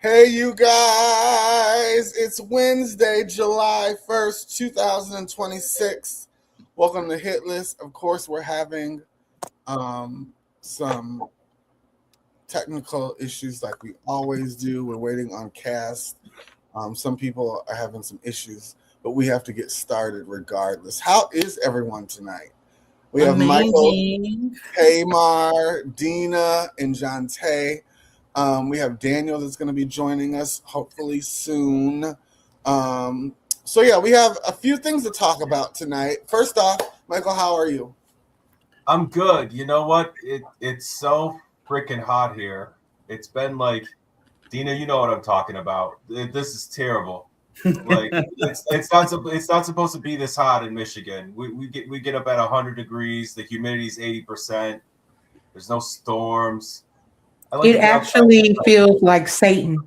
Hey, you guys, it's Wednesday, July 1st, 2026. Welcome to Hit List. Of course, we're having some technical issues like we always do. We're waiting on cast. Some people are having some issues, but we have to get started regardless. How is everyone tonight? We have Michael, Amazing. Tamar, Dina, and Jonte. We have Daniel that's going to be joining us hopefully soon. So yeah, we have a few things to talk about tonight. First off, Michael, how are you? I'm good. You know what? It's so freaking hot here. It's been like, Dina, you know what I'm talking about. This is terrible. Like it's not supposed to be this hot in Michigan. We get up at 100 degrees. The humidity is 80%. There's no storms. It actually feels like Satan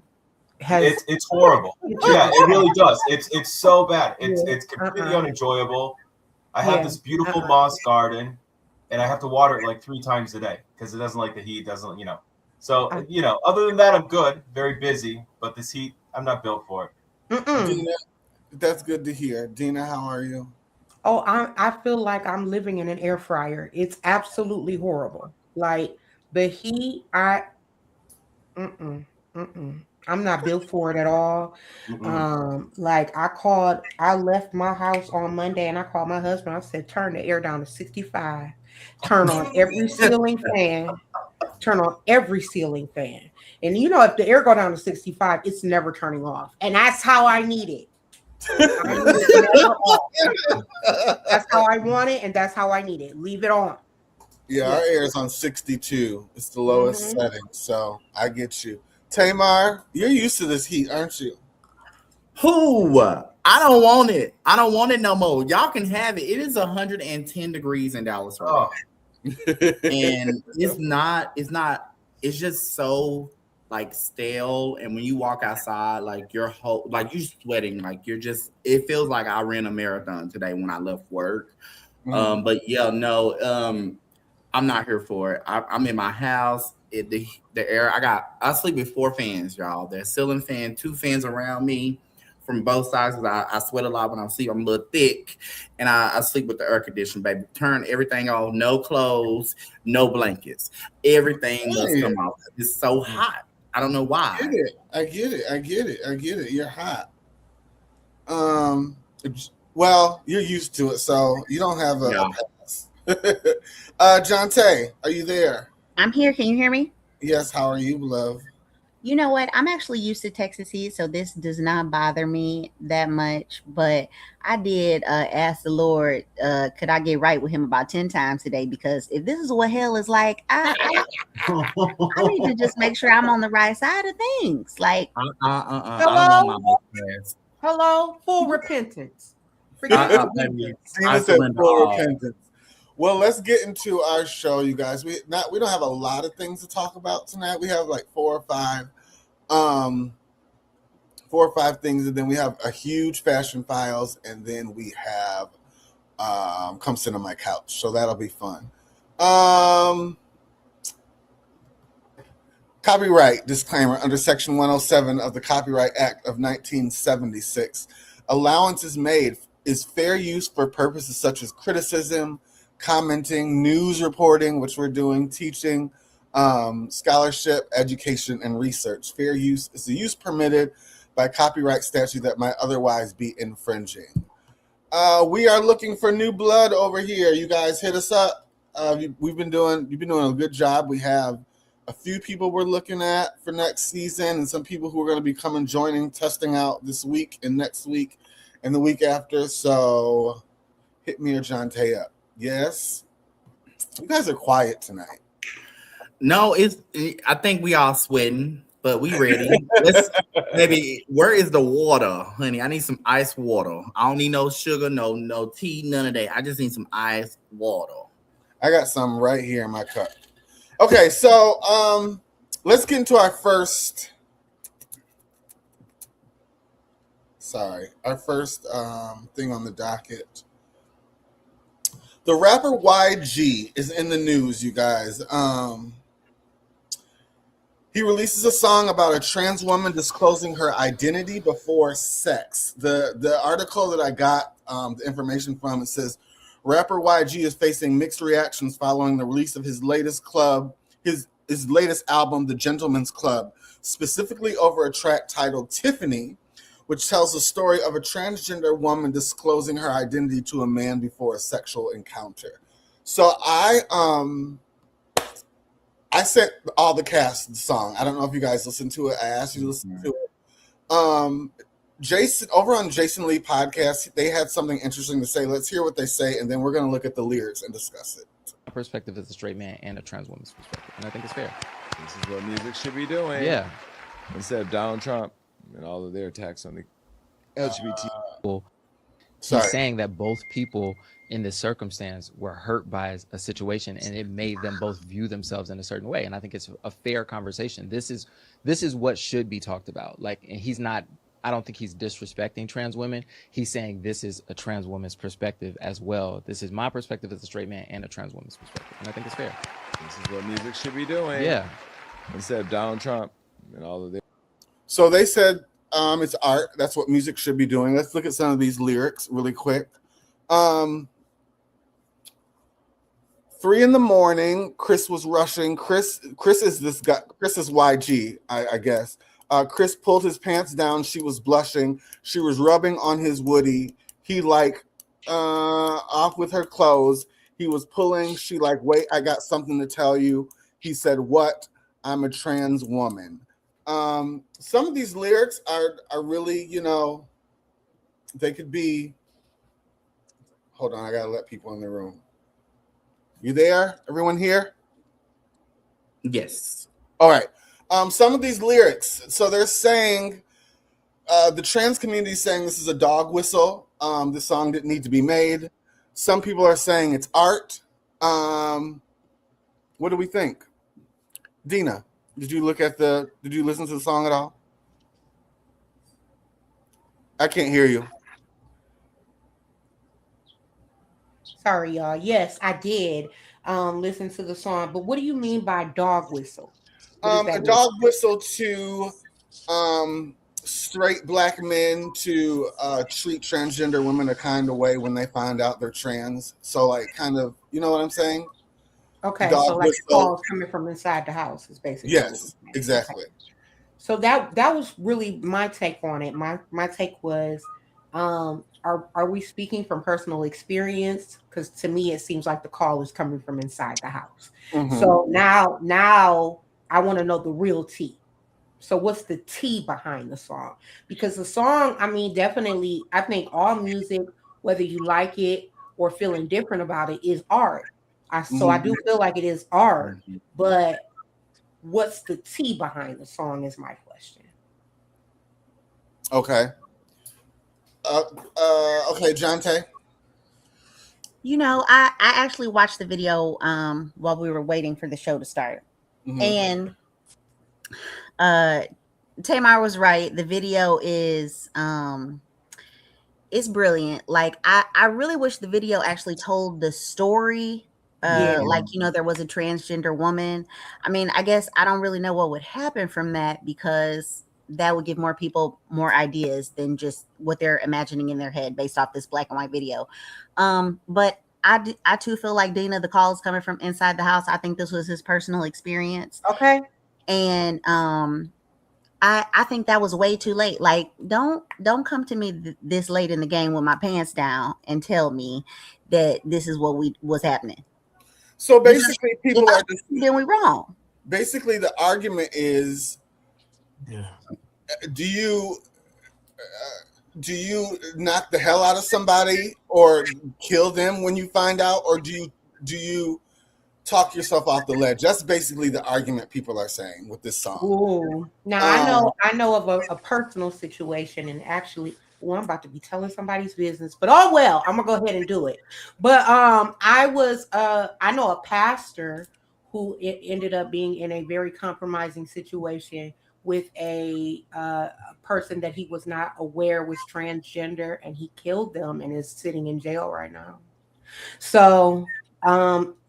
has. It's horrible. Yeah, it really does. It's so bad. It's completely unenjoyable. I have this beautiful moss garden, and I have to water it like 3 times a day because it doesn't like the heat. Doesn't So other than that, I'm good. Very busy, but this heat, I'm not built for it. Dina, that's good to hear. Dina, how are you? Oh, I feel like I'm living in an air fryer. It's absolutely horrible. Like the heat, I'm not built for it at all. Like I left my house on Monday and I called my husband. I said, turn the air down to 65. Turn on every ceiling fan. Turn on every ceiling fan. And if the air go down to 65, it's never turning off. And that's how I need it. That's how I want it, and that's how I need it. Leave it on. Yeah, our air is on 62. It's the lowest setting, so I get you. Tamar, you're used to this heat, aren't you? Who? I don't want it. I don't want it no more. Y'all can have it. It is 110 degrees in Dallas right now. And it's just so like stale. And when you walk outside, like you're sweating, like it feels like I ran a marathon today when I left work. But yeah, no, I'm not here for it. I'm in my house. The air, I sleep with 4 fans, y'all. There's ceiling fan, 2 fans around me from both sides. I sweat a lot when I sleep. I'm a little thick, and I sleep with the air conditioner, baby. Turn everything off. No clothes, no blankets. Everything must come off. It's so hot. I don't know why. I get it. You're hot. Well, you're used to it, so you don't have a pass. Jonte, are you there? I'm here. Can you hear me? Yes. How are you, love? You know what? I'm actually used to Texas heat, so this does not bother me that much. But I did ask the Lord, could I get right with him about 10 times today? Because if this is what hell is like, I need to just make sure I'm on the right side of things. Like, Hello, full repentance. Full repentance. Well, let's get into our show, you guys. We don't have a lot of things to talk about tonight. We have like 4 or 5 things, and then we have a huge fashion files, and then we have come sit on my couch. So that'll be fun. Copyright disclaimer under Section 107 of the Copyright Act of 1976. Allowance is made is fair use for purposes such as criticism, commenting, news reporting, which we're doing, teaching, scholarship, education, and research. Fair use is the use permitted by copyright statute that might otherwise be infringing. We are looking for new blood over here. You guys hit us up. You've been doing a good job. We have a few people we're looking at for next season, and some people who are going to be joining, testing out this week and next week and the week after. So hit me or Jonte up. Yes. You guys are quiet tonight. No, I think we all sweating, but we ready. Where is the water, honey? I need some ice water. I don't need no sugar, no tea, none of that. I just need some ice water. I got some right here in my cup. Okay, so let's get into our first thing on the docket. The rapper YG is in the news, you guys. He releases a song about a trans woman disclosing her identity before sex. The article that I got the information from, it says rapper YG is facing mixed reactions following the release of his latest latest album, The Gentleman's Club, specifically over a track titled Tiffany, which tells the story of a transgender woman disclosing her identity to a man before a sexual encounter. So I sent all the cast the song. I don't know if you guys listened to it. I asked you to listen to it. Jason, over on Jason Lee podcast, they had something interesting to say. Let's hear what they say, and then we're going to look at the lyrics and discuss it. My perspective is a straight man and a trans woman's perspective, and I think it's fair. This is what music should be doing. Yeah. Instead of Donald Trump and all of their attacks on the LGBT people. He's saying that both people in this circumstance were hurt by a situation, and it made them both view themselves in a certain way. And I think it's a fair conversation. This is what should be talked about. Like, and he's not. I don't think he's disrespecting trans women. He's saying this is a trans woman's perspective as well. This is my perspective as a straight man and a trans woman's perspective, and I think it's fair. This is what music should be doing. Yeah. Instead of Donald Trump and all of their. So they said it's art. That's what music should be doing. Let's look at some of these lyrics really quick. 3 a.m, Chris was rushing. Chris is this guy. Chris is YG, I guess. Chris pulled his pants down. She was blushing. She was rubbing on his woody. He off with her clothes. He was pulling. She wait, I got something to tell you. He said, what? I'm a trans woman. Some of these lyrics are really, they could be. Hold on, I gotta let people in the room. You there? Everyone here? Yes. All right. Some of these lyrics. So they're saying the trans community is saying this is a dog whistle. This song didn't need to be made. Some people are saying it's art. What do we think? Dina, did you listen to the song at all? I can't hear you. Sorry, y'all. Yes, I did listen to the song. But what do you mean by dog whistle? A dog whistle to straight black men to treat transgender women a kind of way when they find out they're trans. So kind of, you know what I'm saying? Okay, dog so whistle. calls coming from inside the house is basically. Yes, exactly. Okay. So that was really my take on it. My take was, are we speaking from personal experience? Because to me, it seems like the call is coming from inside the house. Mm-hmm. So now I want to know the real tea. So what's the tea behind the song? Because the song, definitely, I think all music, whether you like it or feel indifferent about it, is art. So I do feel like it is art, but what's the tea behind the song is my question. Okay. Okay, Jonte. I actually watched the video while we were waiting for the show to start. Mm-hmm. And Tamar was right. The video is it's brilliant. I really wish the video actually told the story. There was a transgender woman. I guess I don't really know what would happen from that, because that would give more people more ideas than just what they're imagining in their head based off this black and white video. But I too feel like Dina, the call is coming from inside the house. I think this was his personal experience. Okay. And I think that was way too late. Don't come to me this late in the game with my pants down and tell me that this is what was happening. So basically, people are just then we wrong. Basically, the argument is, do you knock the hell out of somebody or kill them when you find out, or do you talk yourself off the ledge? That's basically the argument people are saying with this song. Ooh. Now I know of a personal situation, and actually, I'm about to be telling somebody's business, but oh well, I'm gonna go ahead and do it. But I know a pastor who ended up being in a very compromising situation with a person that he was not aware was transgender, and he killed them and is sitting in jail right now. So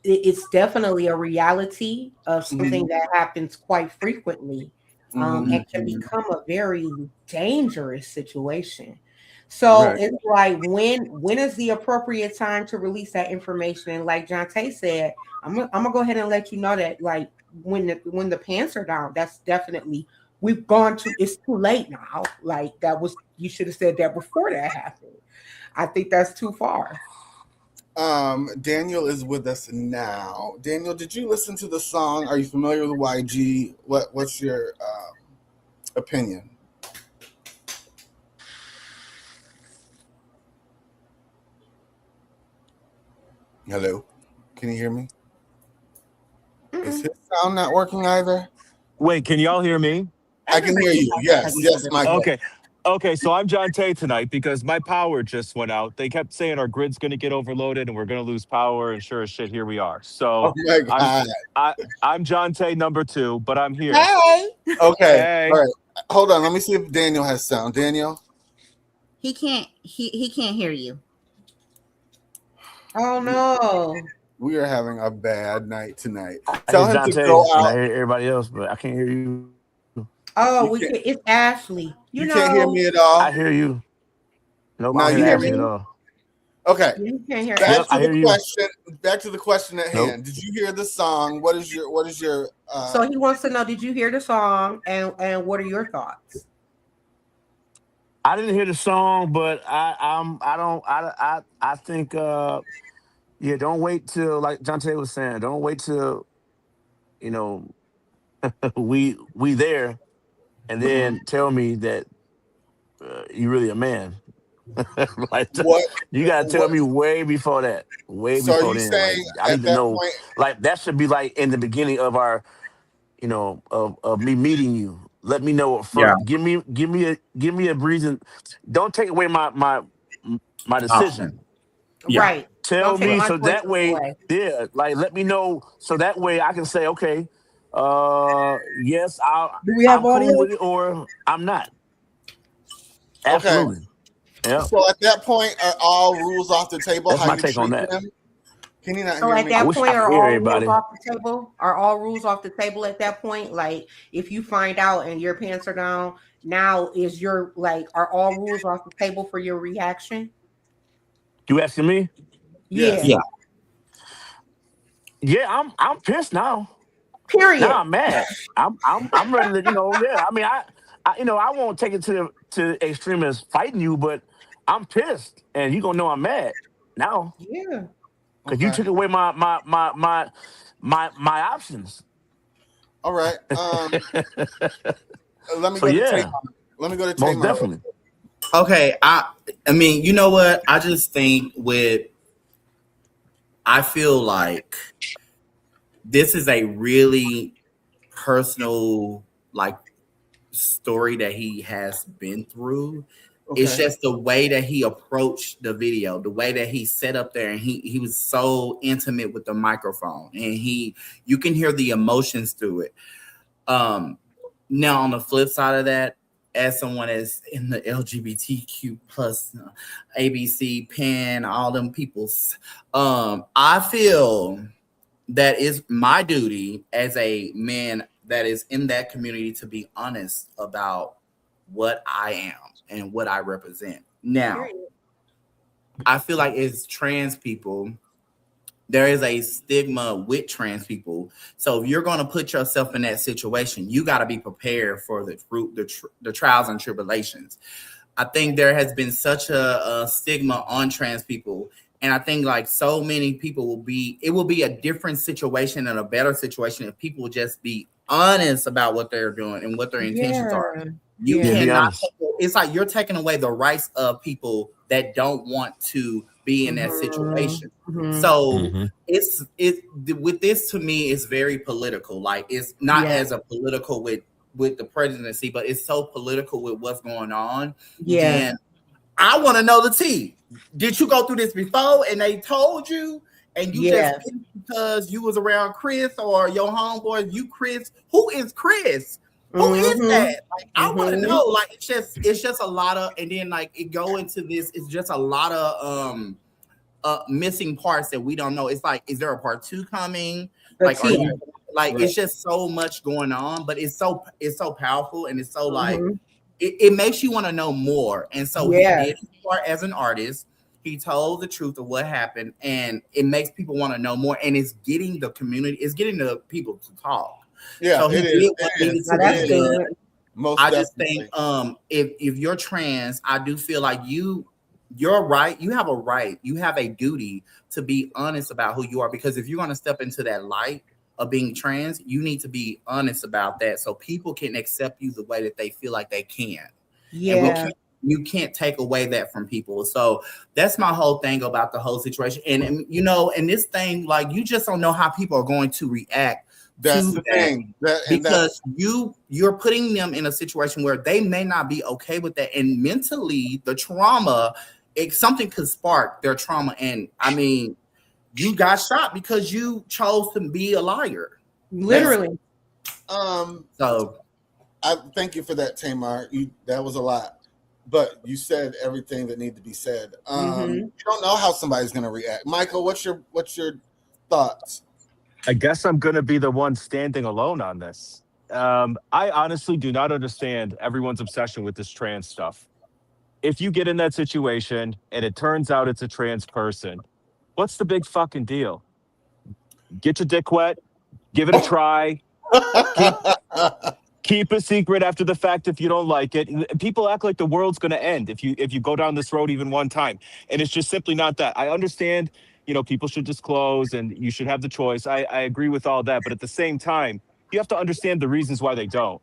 it's definitely a reality of something that happens quite frequently, and can become a very dangerous situation. So Right. it's like when is the appropriate time to release that information? And like John Tay said, I'm gonna go ahead and let you know that like when the pants are down, that's definitely we've gone to it's too late now. Like that was you should have said that before that happened. I think that's too far. Daniel is with us now. Daniel, did you listen to the song? Are you familiar with YG? What's your opinion? Hello, can you hear me? Is his sound not working either? Wait, can y'all hear me? I can hear you. Yes, Michael. Okay, so I'm John Tay tonight because my power just went out. They kept saying our grid's going to get overloaded and we're going to lose power, and sure as shit, here we are. So Oh my God. I'm John Tay #2, but I'm here. Hey, Okay. Hey. All right. Hold on. Let me see if Daniel has sound. Daniel? he can't hear you. Oh no. We are having a bad night tonight. I Tell hear him to John Tay, go and I out. hear everybody else, but I can't hear you. Oh, You can't- it's Ashley. You know, can't hear me at all? I hear you. Nope, Now I don't you hear hear Ashley me? at all. Okay. you can't hear Back Yep, to I hear the you. question. Back to the question at Nope. hand. Did you hear the song? What is your So he wants to know, did you hear the song and what are your thoughts? I didn't hear the song, but I think yeah, don't wait till, like John Tay was saying, don't wait till, you know, we there, and then tell me that you really a man. Like, what you gotta tell what me way before that. Way so are before you then. Like, saying I at need to that know. point Like, that should be like in the beginning of our, of me meeting you. Let me know it Yeah. first. Give me a reason. Don't take away my decision. Option. Yeah. Right. Tell Don't take me my so that choices way, away. yeah, like let me know so that way I can say, okay, yes, Do we have I'm cool audio? with it, or I'm not. okay. Absolutely. Yeah. So at that point are all rules off the table That's how my you take on treat that. him? Can you not So hear at me? I that wish point, I could are hear all rules everybody. off the table? Are all rules off the table at that point? Like, if you find out and your pants are down, now is your like, are all rules off the table for your reaction? You asking me? Yeah. Yes. Yeah. Yeah, I'm pissed now. Period. Now I'm mad. I'm ready to, yeah. I mean, I won't take it to the extreme as fighting you, but I'm pissed, and you gonna know I'm mad now Yeah. because you Okay. took away my options. All right. Let me So go to yeah, Tamar. Let me go to most Tamar. definitely. Okay. I mean, you know what? I just think I feel like this is a really personal, like, story that he has been through. It's Okay. just the way that he approached the video, the way that he sat up there, and he was so intimate with the microphone, and you can hear the emotions through it. Now on the flip side of that, as someone that's in the LGBTQ plus ABC pen, all them peoples, I feel that is my duty as a man that is in that community to be honest about what I am and what I represent. Now, Period. I feel like as trans people, there is a stigma with trans people. So if you're going to put yourself in that situation, you got to be prepared for the trials and tribulations. I think there has been such a stigma on trans people. And I think like so many people it will be a different situation and a better situation if people just be honest about what they're doing and what their intentions are. You Yeah. Yeah, be cannot. honest. It's like you're taking away the rights of people that don't want to be in that situation. Mhm. So with this, to me, it's very political. Like, it's not as a political with the presidency, but it's so political with what's going on. Yeah. And I want to know the tea. Did you go through this before and they told you, and you just pissed because you was around Chris or your homeboy? You Chris? Who is Chris? Who is that? Like, I want to know. Like, it's just a lot of, and then like it go into this. It's just a lot of missing parts that we don't know. It's like, is there a part 2 coming? The Like, are tea. you, like Right. it's just so much going on, but it's so powerful, and it's so like Mhm. it makes you want to know more. And so Yeah. he did his part as an artist. He told the truth of what happened, and it makes people want to know more. And it's getting the community, it's getting the people to talk. Yeah, So he it did is. what It needed is. to Now that's be good. done. Most I just definitely. think if you're trans, I do feel like you're right. You have a right. You have a duty to be honest about who you are, because if you're going to step into that light of being trans, you need to be honest about that so people can accept you the way that they feel like they can. Yeah. And you can't take away that from people. So that's my whole thing about the whole situation. And you know, and this thing, like, you just don't know how people are going to react. That's to the that. thing. Because you're putting them in a situation where they may not be okay with that, and mentally the trauma, something could spark their trauma. And I mean, you got shot because you chose to be a liar. Literally. So I thank you for that, Tamar. That was a lot, but you said everything that needed to be said. You don't know how somebody's going to react. Michael, what's your thoughts? I guess I'm going to be the one standing alone on this. I honestly do not understand everyone's obsession with this trans stuff. If you get in that situation and it turns out it's a trans person, what's the big fucking deal? Get your dick wet, give it a try, keep a secret after the fact if you don't like it. People act like the world's going to end if you go down this road even one time, and it's just simply not that. I understand, you know, people should disclose and you should have the choice. I agree with all that, but at the same time, you have to understand the reasons why they don't.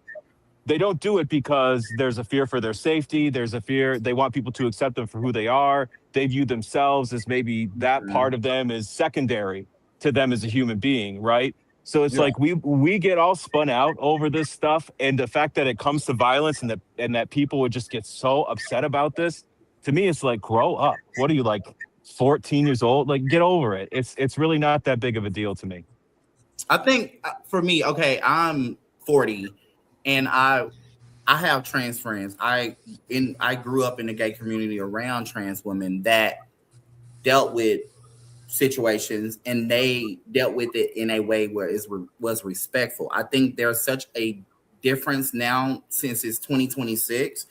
They don't do it because there's a fear for their safety. There's a fear they want people to accept them for who they are. They view themselves as maybe that part of them is secondary to them as a human being, right? So it's like we get all spun out over this stuff, and the fact that it comes to violence and that people would just get so upset about this. To me, it's like, grow up. What are you, like 14 years old? Like, get over it. It's really not that big of a deal to me. I think for me, okay, I'm 40, and I have trans friends. I grew up in the gay community around trans women that dealt with situations, and they dealt with it in a way where it was respectful. I think there's such a difference now since it's 2026.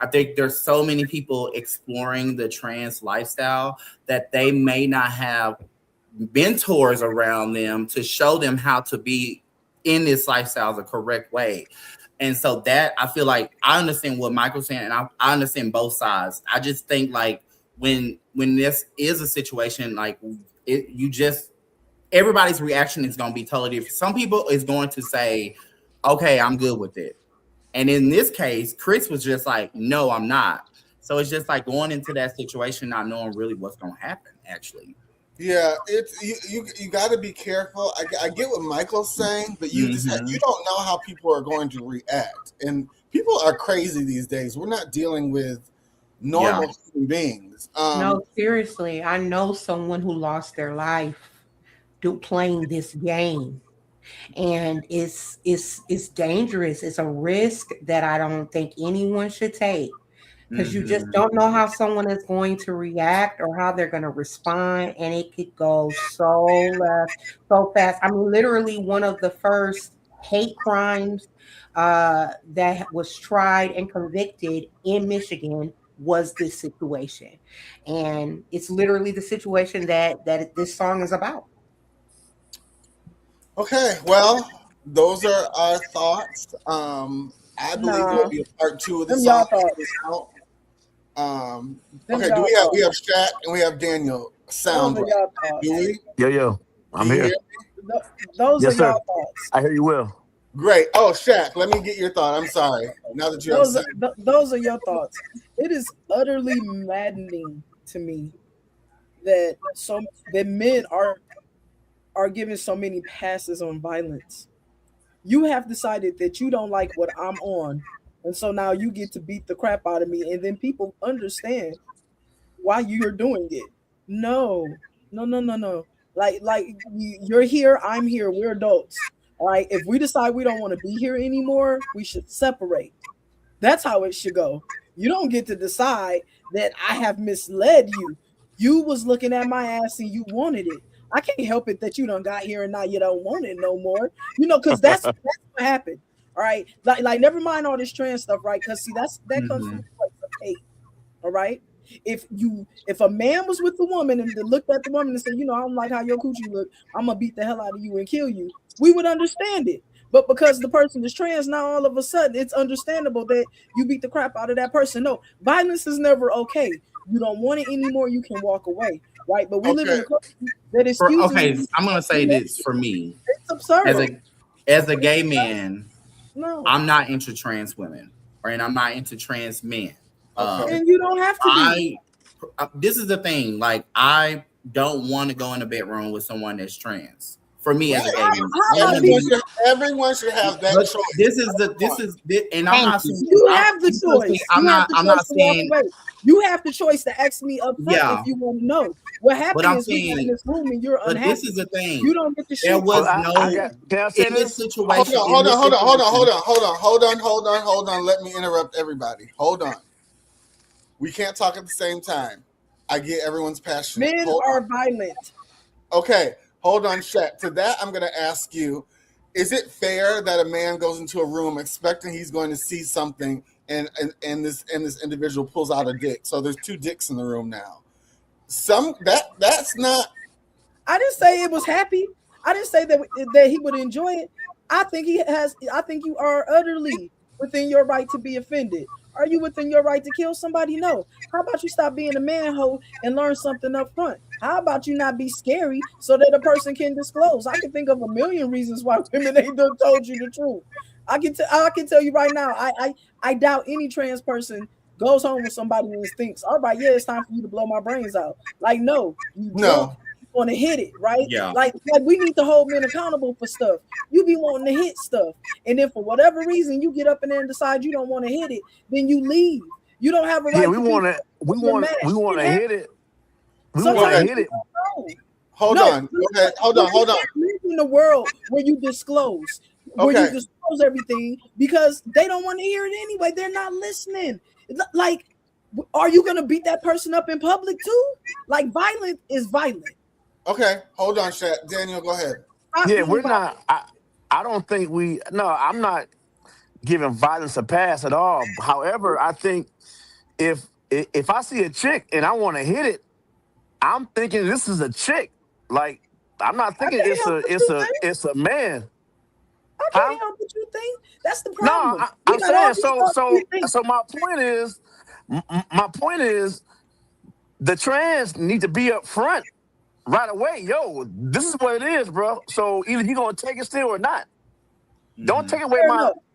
I think there's so many people exploring the trans lifestyle that they may not have mentors around them to show them how to be in this lifestyle the correct way. And so that, I feel like I understand what Michael's saying, and I understand both sides. I just think like when this is a situation like it, everybody's reaction is going to be totally different. Some people is going to say, okay, I'm good with it. And in this case, Chris was just like, no, I'm not. So it's just like going into that situation, not knowing really what's going to happen, actually. Yeah, it's you got to be careful. I get what Michael's saying, but you just you don't know how people are going to react, and people are crazy these days. We're not dealing with normal human beings. No, seriously, I know someone who lost their life playing this game, and it's dangerous. It's a risk that I don't think anyone should take. Because you just don't know how someone is going to react or how they're going to respond, and it could go so left so fast. I mean, literally one of the first hate crimes that was tried and convicted in Michigan was this situation, and it's literally the situation that this song is about. Okay, well, those are our thoughts. I believe there'll be a part 2 of the song. Okay, we have Shaq and we have Daniel sound. Do we? Yo, I'm here. Those yes, are your sir. thoughts. I hear you well. Great. Oh, Shaq, let me get your thought. I'm sorry. Now that you those are your thoughts. It is utterly maddening to me that men are given so many passes on violence. You have decided that you don't like what I'm on, and so now you get to beat the crap out of me, and then people understand why you're doing it. No. Like you're here, I'm here, we're adults. All right. If we decide we don't want to be here anymore, we should separate. That's how it should go. You don't get to decide that I have misled you. You was looking at my ass and you wanted it. I can't help it that you done got here and now you don't want it no more. You know, because that's what happened. All right, like never mind all this trans stuff, right? Because see, that comes from a place of hate. All right. If a man was with the woman and looked at the woman and said, you know, I don't like how your coochie look, I'm gonna beat the hell out of you and kill you, we would understand it. But because the person is trans, now all of a sudden it's understandable that you beat the crap out of that person. No, violence is never okay. You don't want it anymore, you can walk away, right? But we live in a culture that excuses. Okay, I'm gonna say this for me. It's absurd. As a gay man, no, I'm not into trans women, and I'm not into trans men. And you don't have to be. This is the thing. Like, I don't want to go in a bedroom with someone that's trans. For me, as a gay man, everyone should have that choice. And I'm not saying you have the choice. I'm not saying you have the choice to ask me up front if you want to know. What happened is we in this room and you're unhappy. But this is the thing. You don't get the shit. There was in this situation. Hold on. Let me interrupt everybody. Hold on. We can't talk at the same time. I get everyone's passionate. Men are violent. Okay, hold on, Shat. To that, I'm going to ask you, is it fair that a man goes into a room expecting he's going to see something and this individual pulls out a dick? So there's two dicks in the room now. That's not. I didn't say it was happy. I didn't say that he would enjoy it. I think you are utterly within your right to be offended. Are you within your right to kill somebody? No. How about you stop being a manhole and learn something up front? How about you not be scary so that a person can disclose? I can think of a million reasons why women ain't done told you the truth. I can tell you right now, I doubt any trans person goes home with somebody and thinks, all right, yeah, it's time for you to blow my brains out. Like, no. Want to hit it, right? Yeah. Like we need to hold men accountable for stuff. You be wanting to hit stuff, and then for whatever reason you get up in there and decide you don't want to hit it, then you leave. You don't have a right. Yeah, we want to hit it. We want to hit it. Hold on. Hold on. In the world where you disclose, everything because they don't want to hear it anyway. They're not listening. Like, are you gonna beat that person up in public too? Like, violence is violent. Okay, hold on, Shat. Daniel, go ahead. Yeah, we're not. I don't think I'm not giving violence a pass at all. However, I think if I see a chick and I want to hit it, I'm thinking this is a chick. Like, I'm not thinking it's a man. I can't help what you think. That's the problem. No, I'm saying so. My point is, the trans need to be up front right away. Yo, this is what it is, bro. So either you're gonna take it still or not. Don't take away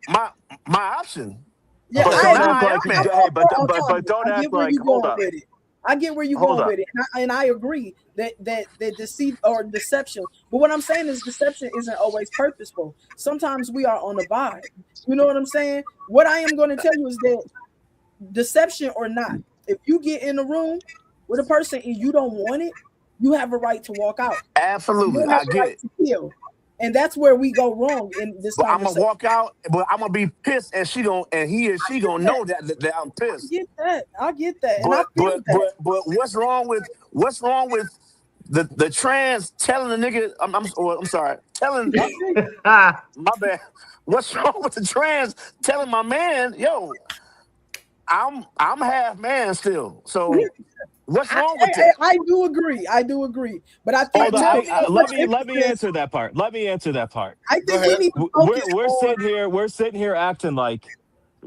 my option. Yeah, but don't act like. Hold up. I get where you're going with it, and I agree that deceit or deception. But what I'm saying is deception isn't always purposeful. Sometimes we are on a vibe. You know what I'm saying? What I am going to tell you is that deception or not, if you get in a room with a person and you don't want it, you have a right to walk out. Absolutely, I get it. To kill. And that's where we go wrong in this. But I'm gonna walk out, but I'm gonna be pissed, and he or she gonna know that I'm pissed. I get that. But what's wrong with the trans telling the nigga? I'm sorry, telling my bad. What's wrong with the trans telling my man, yo, I'm half man still, so. What's wrong with that? I do agree. But I think let me answer that part. I think we need to we're sitting here acting like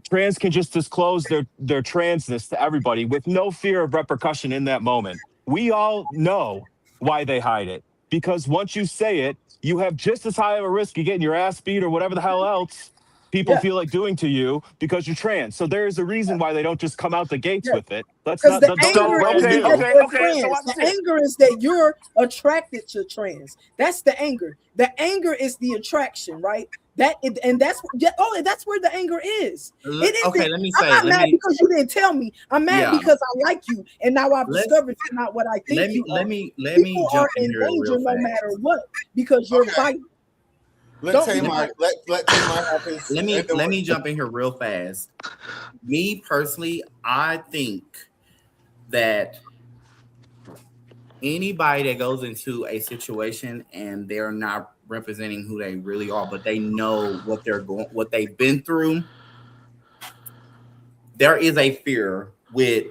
trans can just disclose their transness to everybody with no fear of repercussion in that moment. We all know why they hide it. Because once you say it, you have just as high of a risk of getting your ass beat or whatever the hell else people feel like doing to you because you're trans. So there is a reason why they don't just come out the gates with it. Let's not. The anger is that you're attracted to trans. That's the anger. The anger is the attraction, right? That's where the anger is. Okay, let me say. I'm not mad because you didn't tell me. I'm mad because I like you, and now I've discovered you're not what I think you are. Let me jump in here real fast. No matter what, because you're fighting. Let Tamar have his. Let me jump in here real fast. Me personally, I think that anybody that goes into a situation and they're not representing who they really are, but they know what they've been through, there is a fear with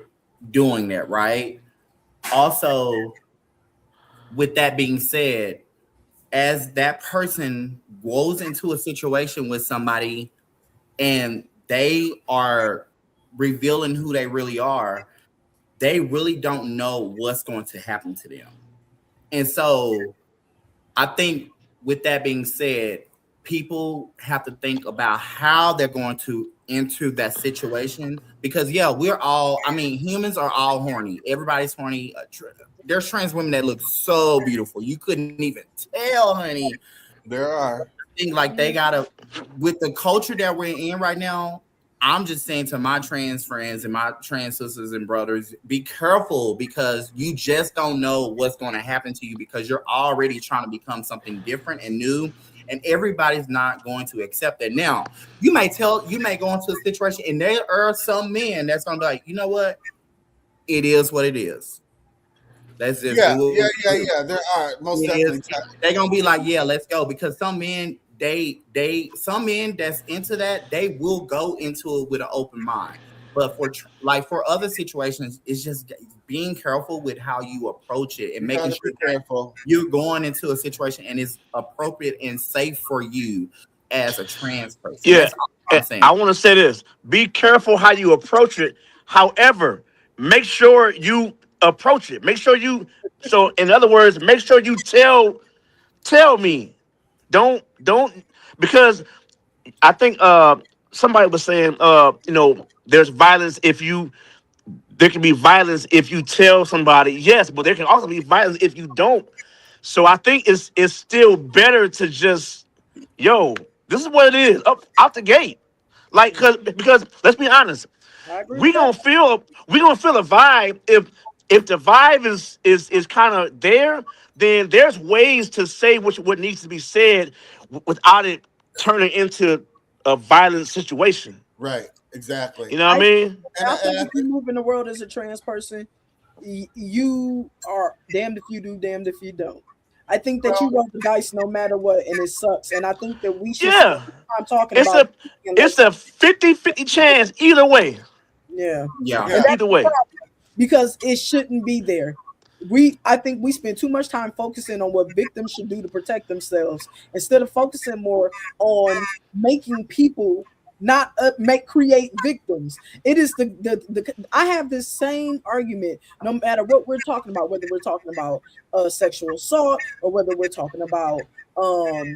doing that, right? Also, with that being said, as that person goes into a situation with somebody and they are revealing who they really are, they really don't know what's going to happen to them. And so I think with that being said, people have to think about how they're going to enter that situation because, yeah, humans are all horny. Everybody's horny. There's trans women that look so beautiful. You couldn't even tell, honey. There are. I think like they gotta, with the culture that we're in right now, I'm just saying to my trans friends and my trans sisters and brothers, be careful because you just don't know what's going to happen to you because you're already trying to become something different and new, and everybody's not going to accept that. Now, you may go into a situation and there are some men that's going to be like, you know what? It is what it is. Let's just do it. Yeah. There are most definitely. They're going to be like, yeah, let's go, because some men, some men that's into that, they will go into it with an open mind. But for other situations, it's just being careful with how you approach it and making sure that you're going into a situation and it's appropriate and safe for you as a trans person. Yeah, that's all I'm saying. I want to say this: be careful how you approach it. However, make sure you approach it. Make sure you. So, in other words, make sure you tell me. Don't because I think somebody was saying there's violence there can be violence if you tell somebody, yes, but there can also be violence if you don't. So I think it's still better to just, this is what it is, up out the gate. Like because let's be honest, we gonna feel a vibe if the vibe is kind of there, then there's ways to say what needs to be said without it turning into a violent situation. Right. Exactly. You know what I mean? I think if you move in the world as a trans person, you are damned if you do, damned if you don't. I think that you roll the dice no matter what, and it sucks. And I think that we should. I'm talking about. It's a 50-50 chance either way. Yeah. Either way, because it shouldn't be there. I think we spend too much time focusing on what victims should do to protect themselves instead of focusing more on making people not create victims. It is I have this same argument no matter what we're talking about, whether we're talking about sexual assault or whether we're talking about other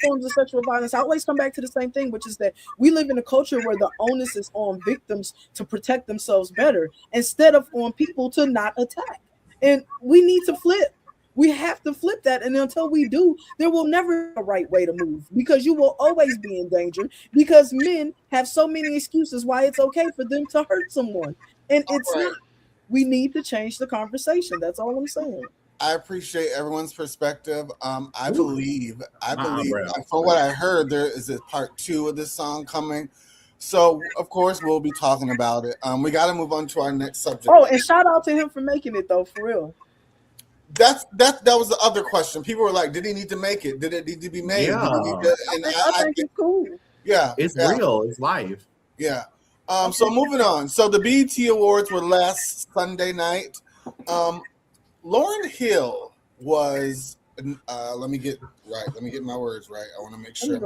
forms of sexual violence. I always come back to the same thing, which is that we live in a culture where the onus is on victims to protect themselves better instead of on people to not attack. And we need to flip. We have to flip that, and until we do, there will never be a right way to move because you will always be in danger because men have so many excuses why it's okay for them to hurt someone, and it's not. We need to change the conversation. That's all I'm saying. I appreciate everyone's perspective. I believe from what I heard, there is a part 2 of this song coming. So, of course, we'll be talking about it. We got to move on to our next subject. Oh, and shout out to him for making it, though, for real. That was the other question. People were like, did he need to make it? Did it need to be made? Yeah. I think it's cool. Yeah. It's real. It's live. Yeah. So moving on. So the BET Awards were last Sunday night. Lauryn Hill was let me get my words right. I want to make sure.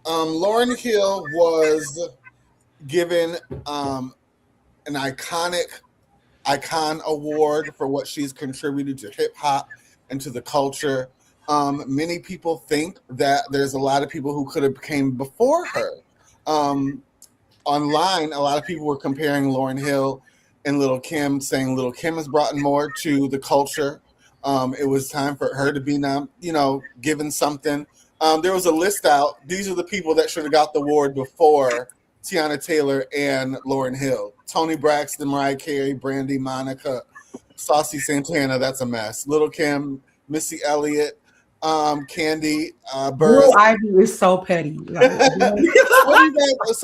Lauryn Hill was given an icon award for what she's contributed to hip hop and to the culture. Many people think that there's a lot of people who could have came before her. Online, a lot of people were comparing Lauryn Hill and Lil' Kim, saying Lil' Kim has brought more to the culture. It was time for her to be given something. There was a list out. These are the people that should have got the award before Tiana Taylor and Lauryn Hill. Toni Braxton, Mariah Carey, Brandy, Monica, Saucy Santana, that's a mess. Lil' Kim, Missy Elliott, Candy, Burr. Ivy is so petty. So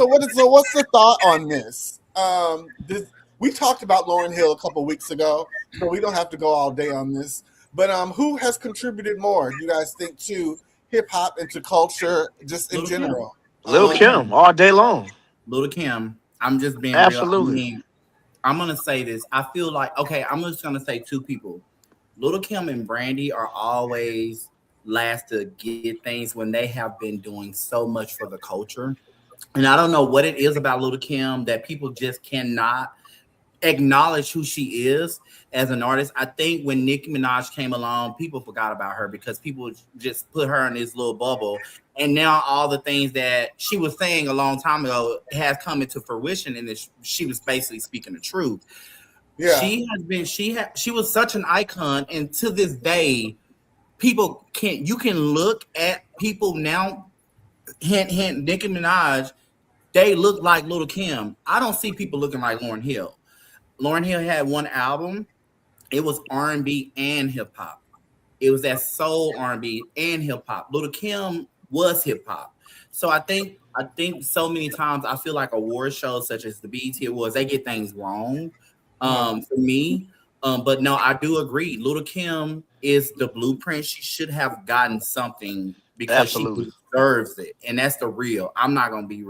what's the thought on this? We talked about Lauryn Hill a couple weeks ago, so we don't have to go all day on this. But who has contributed more, you guys think, to hip hop and to culture just in Lil' Kim. general? Lil Kim all day long. Lil' Kim. I'm just being Absolutely. real. I mean, I'm gonna say this. I feel like I'm just gonna say two people. Lil' Kim and Brandy are always last to get things when they have been doing so much for the culture. And I don't know what it is about Lil' Kim that people just cannot acknowledge who she is as an artist. I think when Nicki Minaj came along, people forgot about her because people just put her in this little bubble. And now all the things that she was saying a long time ago has come into fruition, and she was basically speaking the truth. Yeah. She was such an icon, and to this day, you can look at people now, hint Nicki Minaj, they look like Lil' Kim. I don't see people looking like Lauryn Hill. Lauryn Hill had one album. It was R&B and hip hop. It was that soul R&B and hip hop. Lil' Kim was hip hop. So I think so many times I feel like award shows such as the BET Awards, they get things wrong for me. But no, I do agree. Lil' Kim is the blueprint. She should have gotten something because Absolutely. she deserves it, and that's the real. I'm not gonna be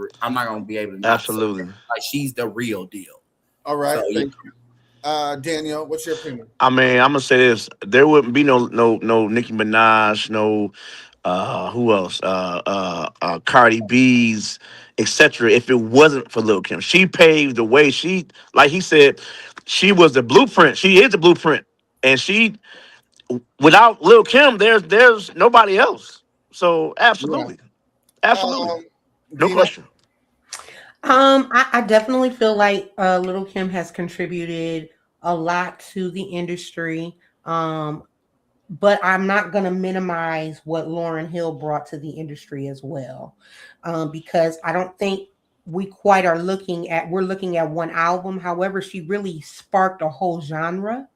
able to. Absolutely. Like she's the real deal. All right, So, thank you. Daniel, what's your opinion? I mean, I'm gonna say this: there wouldn't be no Nicki Minaj, no who else? Cardi B's, etc. If it wasn't for Lil' Kim. She paved the way. She, like he said, she was the blueprint. She is the blueprint, and without Lil' Kim, there's nobody else. So absolutely, absolutely, no Dina? question. I definitely feel like Little Kim has contributed a lot to the industry. But I'm not going to minimize what Lauryn Hill brought to the industry as well, because I don't think we quite are we're looking at one album. However, she really sparked a whole genre.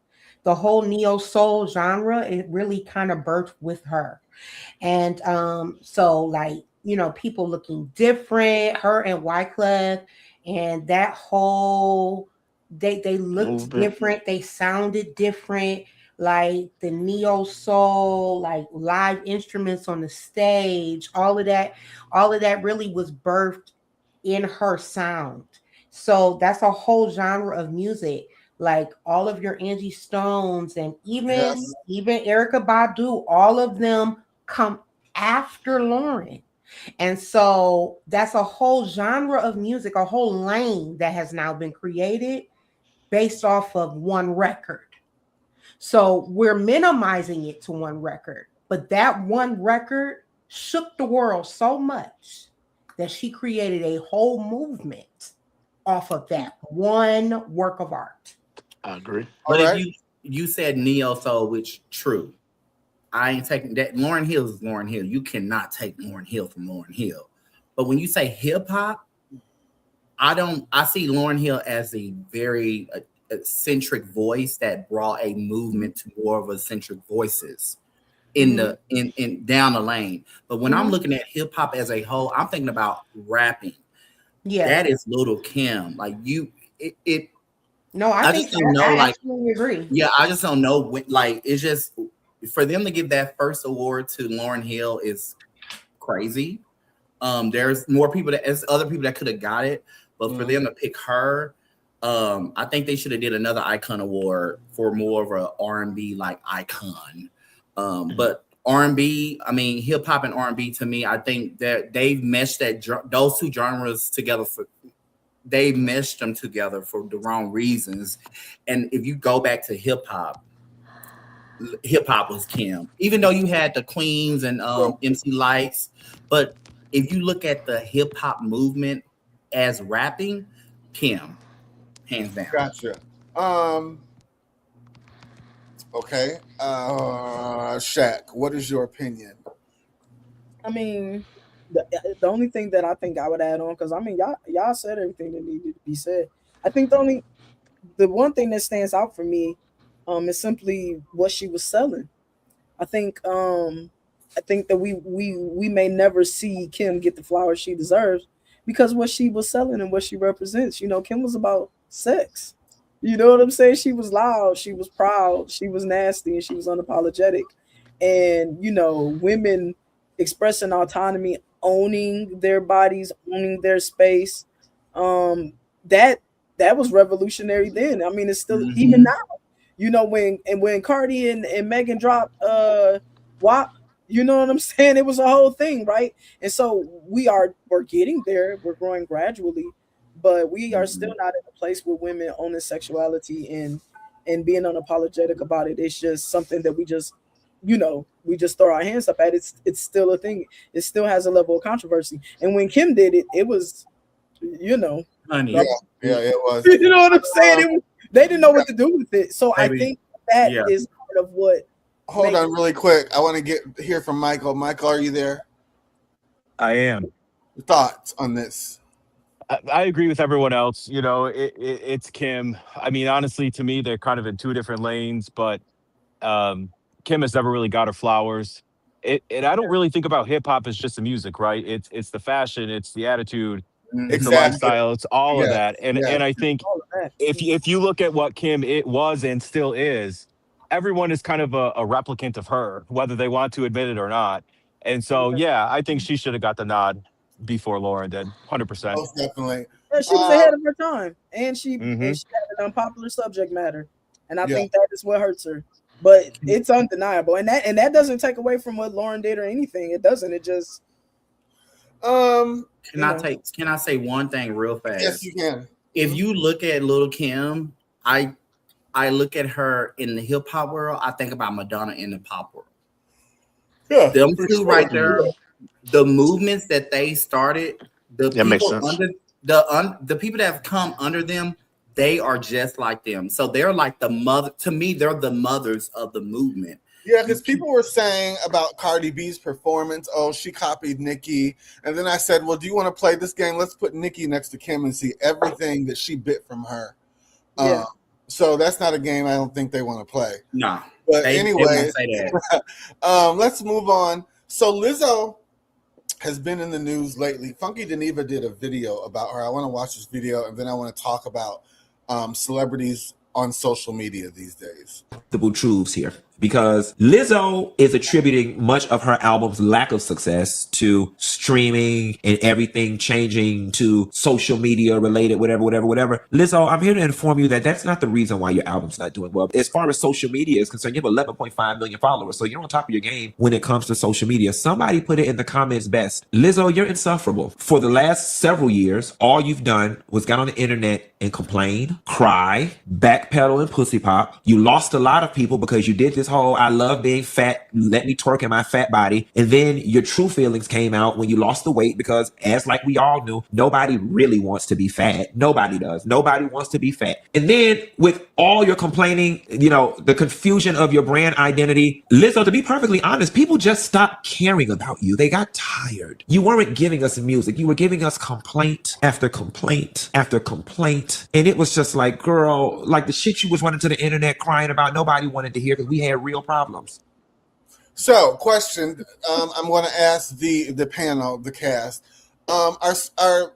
The whole neo soul genre, it really kind of birthed with her. And so like, people looking different, her and Wyclef, and that whole they looked Movement. different, they sounded different, like the neo soul, like live instruments on the stage, all of that really was birthed in her sound. So that's a whole genre of music. Like all of your Angie Stones and even Erykah Badu, all of them come after Lauryn. And so that's a whole genre of music, a whole lane that has now been created based off of one record. So we're minimizing it to one record, but that one record shook the world so much that she created a whole movement off of that one work of art. I agree. But if you said neo soul, which true, I ain't taking that. Lauryn Hill is Lauryn Hill. You cannot take Lauryn Hill from Lauryn Hill. But when you say hip hop, I see Lauryn Hill as a very eccentric voice that brought a movement to more of eccentric voices in down the lane. But when I'm looking at hip hop as a whole, I'm thinking about rapping. Yeah, that is Lil' Kim. Like No, I think just don't know. I like, absolutely agree. Yeah, I just don't know. Like, it's just for them to give that first award to Lauryn Hill is crazy. There's more people there's other people that could have got it, but for them to pick her, I think they should have did another icon award for more of a R&B like icon. But R&B, I mean, hip hop and R&B to me, I think that they've meshed those two genres together they meshed them together for the wrong reasons. And if you go back to hip hop was Kim. Even though you had the Queens and MC Lights, but if you look at the hip hop movement as rapping, Kim, hands down. Gotcha. Okay. Shaq, what is your opinion? I mean, the only thing that I think I would add on, because I mean, y'all said everything that needed to be said. I think the one thing that stands out for me is simply what she was selling. I think that we may never see Kim get the flowers she deserves because what she was selling and what she represents. Kim was about sex. You know what I'm saying? She was loud, she was proud, she was nasty, and she was unapologetic. And women expressing autonomy, owning their bodies, owning their space. That was revolutionary then. I mean, it's still even now. When Cardi and Megan dropped WAP, you know what I'm saying? It was a whole thing, right? And so we're getting there. We're growing gradually, but we are still not in a place where women owning sexuality and being unapologetic about it. It's just something that we just throw our hands up at. It's still a thing. It still has a level of controversy. And when Kim did it, it was, honey. Yeah, it was. You know what I'm saying? They didn't know what to do with it. So I think that is part of what. Hold on, really quick. I want to hear from Michael. Michael, are you there? I am. Thoughts on this? I agree with everyone else. It's Kim. I mean, honestly, to me, they're kind of in two different lanes, but Kim has never really got her flowers. And I don't really think about hip hop as just the music, right? It's the fashion, it's the attitude, it's the lifestyle, it's all of that. And I think if you look at what Kim it was and still is, everyone is kind of a replicant of her, whether they want to admit it or not. And so, yeah, I think she should have got the nod before Lauren did, 100%. Most definitely. Yeah, she was ahead of her time, and she had an unpopular subject matter, and I think that is what hurts her. But it's undeniable, and that doesn't take away from what Lauren did or anything. It doesn't. It just. Can I say one thing real fast? Yes, you can. If you look at Lil' Kim, I look at her in the hip hop world. I think about Madonna in the pop world. Yeah, them two right there. The movements that they started, the people that have come under them, they are just like them. So they're like the mother. To me, they're the mothers of the movement. Yeah, because people were saying about Cardi B's performance, oh, she copied Nicki. And then I said, well, do you want to play this game? Let's put Nicki next to Kim and see everything that she bit from her. Yeah. So that's not a game I don't think they want to play. No. But anyway, let's move on. So Lizzo has been in the news lately. Funky Geneva did a video about her. I want to watch this video, and then I want to talk about celebrities on social media these days. The truths here, because Lizzo is attributing much of her album's lack of success to streaming and everything changing to social media related, whatever. Lizzo, I'm here to inform you that that's not the reason why your album's not doing well. As far as social media is concerned, you have 11.5 million followers, so you're on top of your game when it comes to social media. Somebody put it in the comments best. Lizzo, you're insufferable. For the last several years, all you've done was got on the internet and complain, cry, backpedal, and pussy pop. You lost a lot of people because you did this whole I love being fat, let me twerk in my fat body. And then your true feelings came out when you lost the weight, because as like we all knew, nobody really wants to be fat. Nobody does. Nobody wants to be fat. And then with all your complaining, the confusion of your brand identity, Lizzo, to be perfectly honest, people just stopped caring about you. They got tired. You weren't giving us music. You were giving us complaint after complaint after complaint. And it was just like, girl, like the shit you was running to the internet crying about, nobody wanted to hear because we had real problems. So, question, I'm going to ask the panel, the cast. Are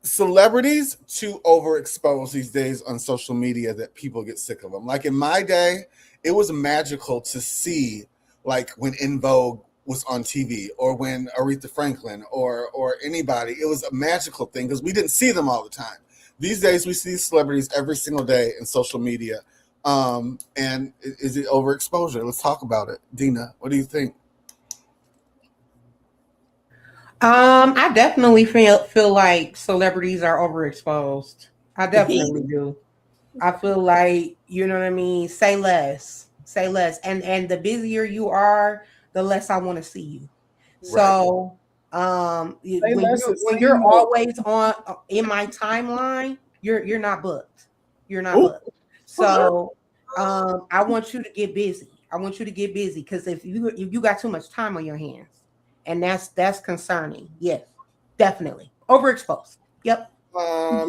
celebrities too overexposed these days on social media that people get sick of them? Like in my day, it was magical to see, like when In Vogue was on TV, or when Aretha Franklin or anybody. It was a magical thing because we didn't see them all the time. These days, we see celebrities every single day in social media. And is it overexposure? Let's talk about it. Dina, what do you think? I definitely feel like celebrities are overexposed. I definitely do. I feel like, you know what I mean? Say less. And the busier you are, the less I want to see you. So when you're always on in my timeline, you're not booked. You're not booked. So I want you to get busy. Because if you got too much time on your hands, and that's concerning. Yes, definitely overexposed. Yep. I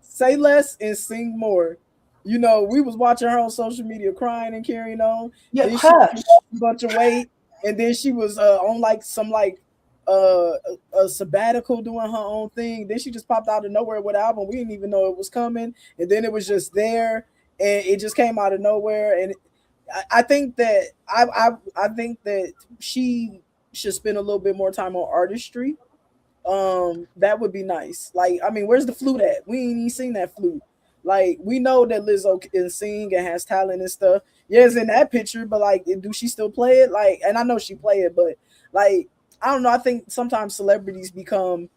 say less and sing more. We was watching her on social media crying and carrying on. Yeah, she lost a bunch of weight, and then she was on like some a sabbatical doing her own thing. Then she just popped out of nowhere with an album. We didn't even know it was coming, and then it was just there, and it just came out of nowhere. And I think that I think that she should spend a little bit more time on artistry. That would be nice. Like, I mean, where's the flute at? We ain't even seen that flute. Like, we know that Lizzo can sing and has talent and stuff. Yeah, it's in that picture, but like, do she still play it? Like, and I know she play it, but like, I don't know. I think sometimes celebrities become,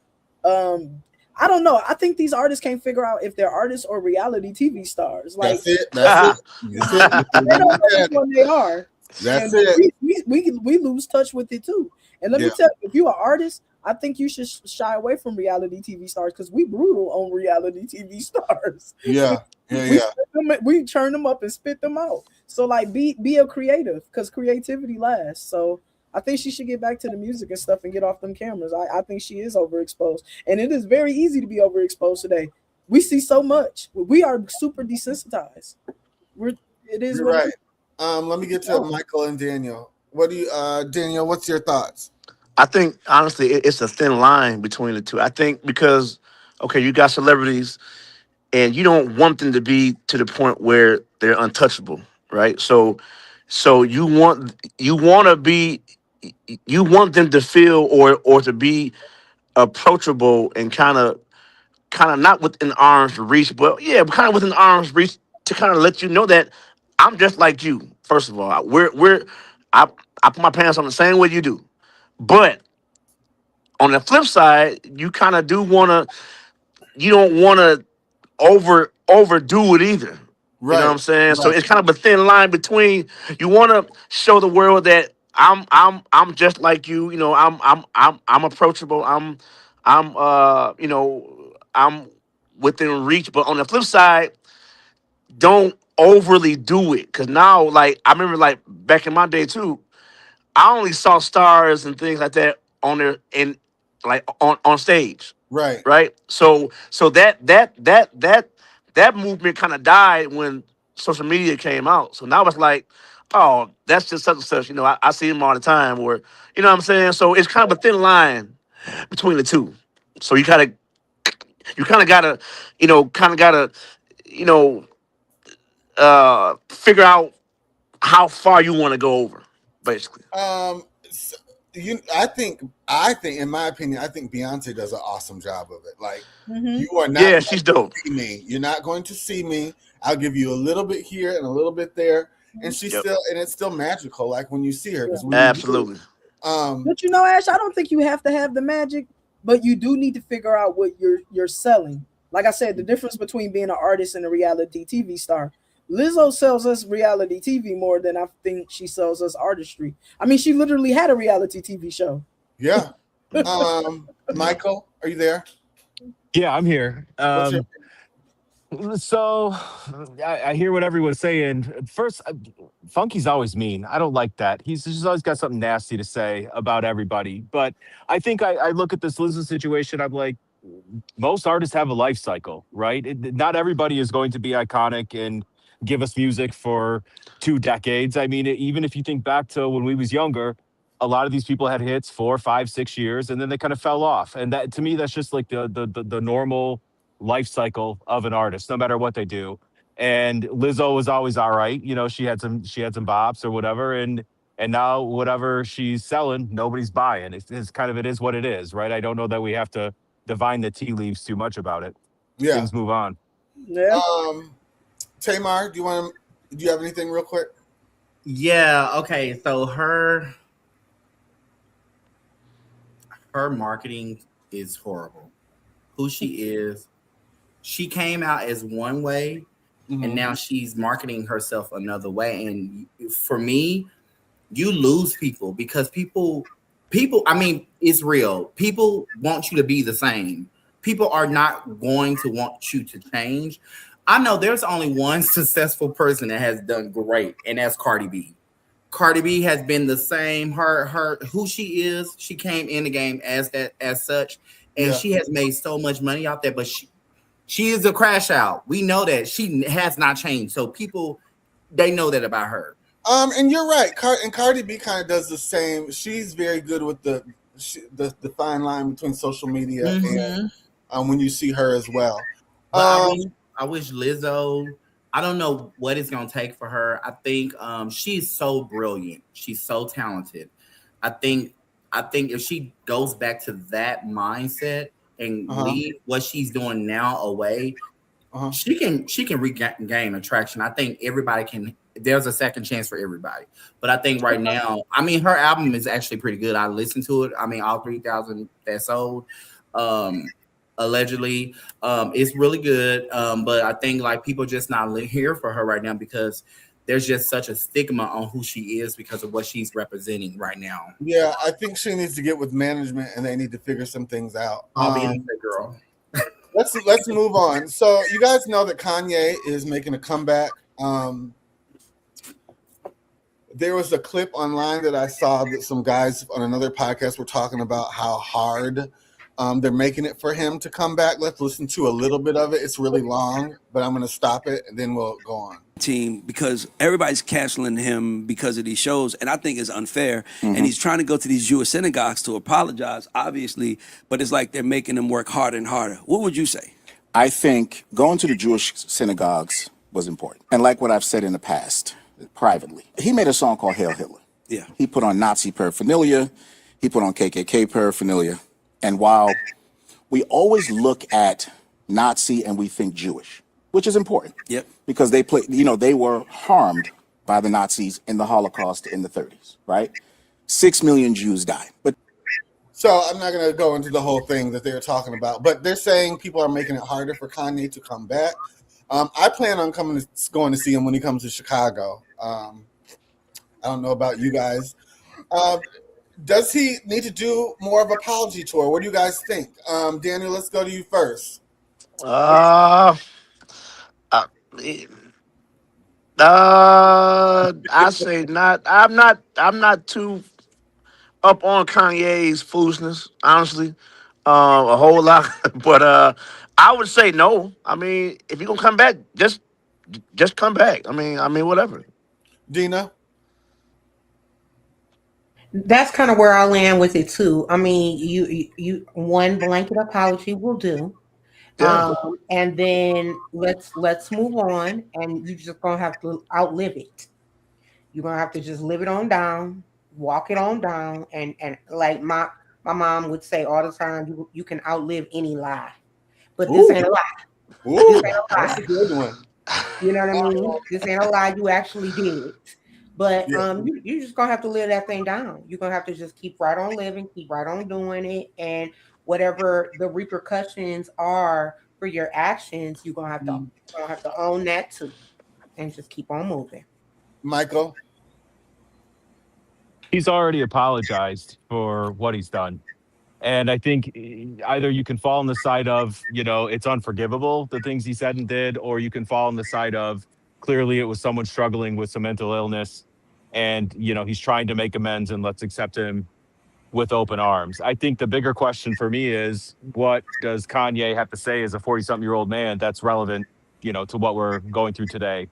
I don't know. I think these artists can't figure out if they're artists or reality TV stars. Like, that's it. That's it. they don't know which one they are. That's and it. We lose touch with it too. And let me tell you, if you're an artist, I think you should shy away from reality TV stars because we brutal on reality TV stars. Yeah. We turn them up and spit them out. So like, be a creative because creativity lasts. So I think she should get back to the music and stuff and get off them cameras. I think she is overexposed, and it is very easy to be overexposed today. We see so much. We are super desensitized. It is You're what right. it is. Let me get to Michael and Daniel. What do you, Daniel? What's your thoughts? I think honestly, it's a thin line between the two. I think because okay, you got celebrities, and you don't want them to be to the point where they're untouchable, right? So you want them to feel or to be approachable and kind of not within arm's reach, but yeah, kind of within arm's reach to kind of let you know that I'm just like you. First of all, I put my pants on the same way you do. But on the flip side, you kind of do you don't want to overdo it either. Right. You know what I'm saying? Right. So it's kind of a thin line between you want to show the world that I'm just like you. You know, I'm approachable. I'm within reach. But on the flip side, don't overly do it. Cause now, like, I remember like back in my day too, I only saw stars and things like that on there in like on stage. Right. Right. So that movement kind of died when social media came out. So now it's like, oh, that's just such and such. You know, I see him all the time. Or you know what I'm saying. So it's kind of a thin line between the two. So you kind of gotta, figure out how far you want to go over, basically. So, I think, in my opinion, I think Beyonce does an awesome job of it. Like, you are not. Yeah, she's dope. See me. You're not going to see me. I'll give you a little bit here and a little bit there, and she's it's still magical. Like when you see her, Absolutely. But you know, Ash, I don't think you have to have the magic, but you do need to figure out what you're selling. Like I said, the difference between being an artist and a reality TV star. Lizzo sells us reality TV more than I think she sells us artistry. I mean, she literally had a reality TV show. Yeah. Michael, are you there? Yeah, I'm here. So I hear what everyone's saying. First, Funky's always mean. I don't like that. He's just always got something nasty to say about everybody. But I think I look at this Lizzo situation. I'm like, most artists have a life cycle, right? Not everybody is going to be iconic and give us music for 2 decades. I mean, even if you think back to when we was younger, a lot of these people had hits 4, 5, 6 years, and then they kind of fell off. And that, to me, that's just like the normal life cycle of an artist, no matter what they do. And Lizzo was always all right. You know, she had some bops or whatever, and now whatever she's selling, nobody's buying. It's kind of, it is what it is, right? I don't know that we have to divine the tea leaves too much about it. Yeah. Things move on. Yeah. Tamar, do you have anything real quick? Yeah, okay. So her marketing is horrible. Who she is. She came out as one way, and now she's marketing herself another way. And for me, you lose people because people, I mean, it's real. People want you to be the same. People are not going to want you to change. I know there's only one successful person that has done great, and that's Cardi B. Cardi B has been the same. Her who she is, she came in the game as such, and she has made so much money out there. But she is a crash out. We know that she has not changed. So people, they know that about her. And you're right. And Cardi B kind of does the same. She's very good with the fine line between social media Mm-hmm. and when you see her as well. But I wish Lizzo. I don't know what it's gonna take for her. I think she's so brilliant. She's so talented. I think if she goes back to that mindset and leave what she's doing now away, she can regain attraction. I think everybody can. There's a second chance for everybody. But I think right now, I mean, her album is actually pretty good. I listened to it. I mean, all 3,000 that sold. Allegedly, it's really good. But I think like people just not here for her right now because there's just such a stigma on who she is because of what she's representing right now. Yeah, I think she needs to get with management and they need to figure some things out. I'll be in the girl. Let's move on. So you guys know that Kanye is making a comeback. There was a clip online that I saw that some guys on another podcast were talking about how hard they're making it for him to come back. Let's listen to a little bit of it. It's really long, but I'm going to stop it and then we'll go on. Team, because everybody's canceling him because of these shows, and I think it's unfair. And he's trying to go to these Jewish synagogues to apologize, obviously, but it's like they're making him work harder and harder. What would you say? I think going to the Jewish synagogues was important. And like what I've said in the past, privately, he made a song called Hail Hitler. Yeah. He put on Nazi paraphernalia. He put on KKK paraphernalia. And while we always look at Nazi and we think Jewish, which is important. Yep. Because they were harmed by the Nazis in the Holocaust in the 30s, right? 6 million Jews died. But so I'm not going to go into the whole thing that they're talking about, but they're saying people are making it harder for Kanye to come back. I plan on going to see him when he comes to Chicago. I don't know about you guys. Does he need to do more of an apology tour? What do you guys think? Daniel, let's go to you first. I say not. I'm not too up on Kanye's foolishness, honestly. A whole lot, but I would say no. I mean, if you're gonna come back, just come back. I mean, whatever. Dina? That's kind of where I land with it too. I mean, you one blanket apology will do. Yeah. And then let's move on, and you're just gonna have to outlive it. You're gonna have to just live it on down, walk it on down, and like my mom would say all the time, you can outlive any lie, but this ain't a lie. This ain't a lie. That's a good one. You know what I mean? This ain't a lie. You actually did. But you just gonna have to live that thing down. You're gonna have to just keep right on living, keep right on doing it, and whatever the repercussions are for your actions, you're gonna have to own that too, and just keep on moving. Michael? He's already apologized for what he's done. And I think either you can fall on the side of, it's unforgivable, the things he said and did, or you can fall on the side of clearly it was someone struggling with some mental illness and, he's trying to make amends and let's accept him with open arms. I think the bigger question for me is what does Kanye have to say as a 40-something-year-old man that's relevant, to what we're going through today?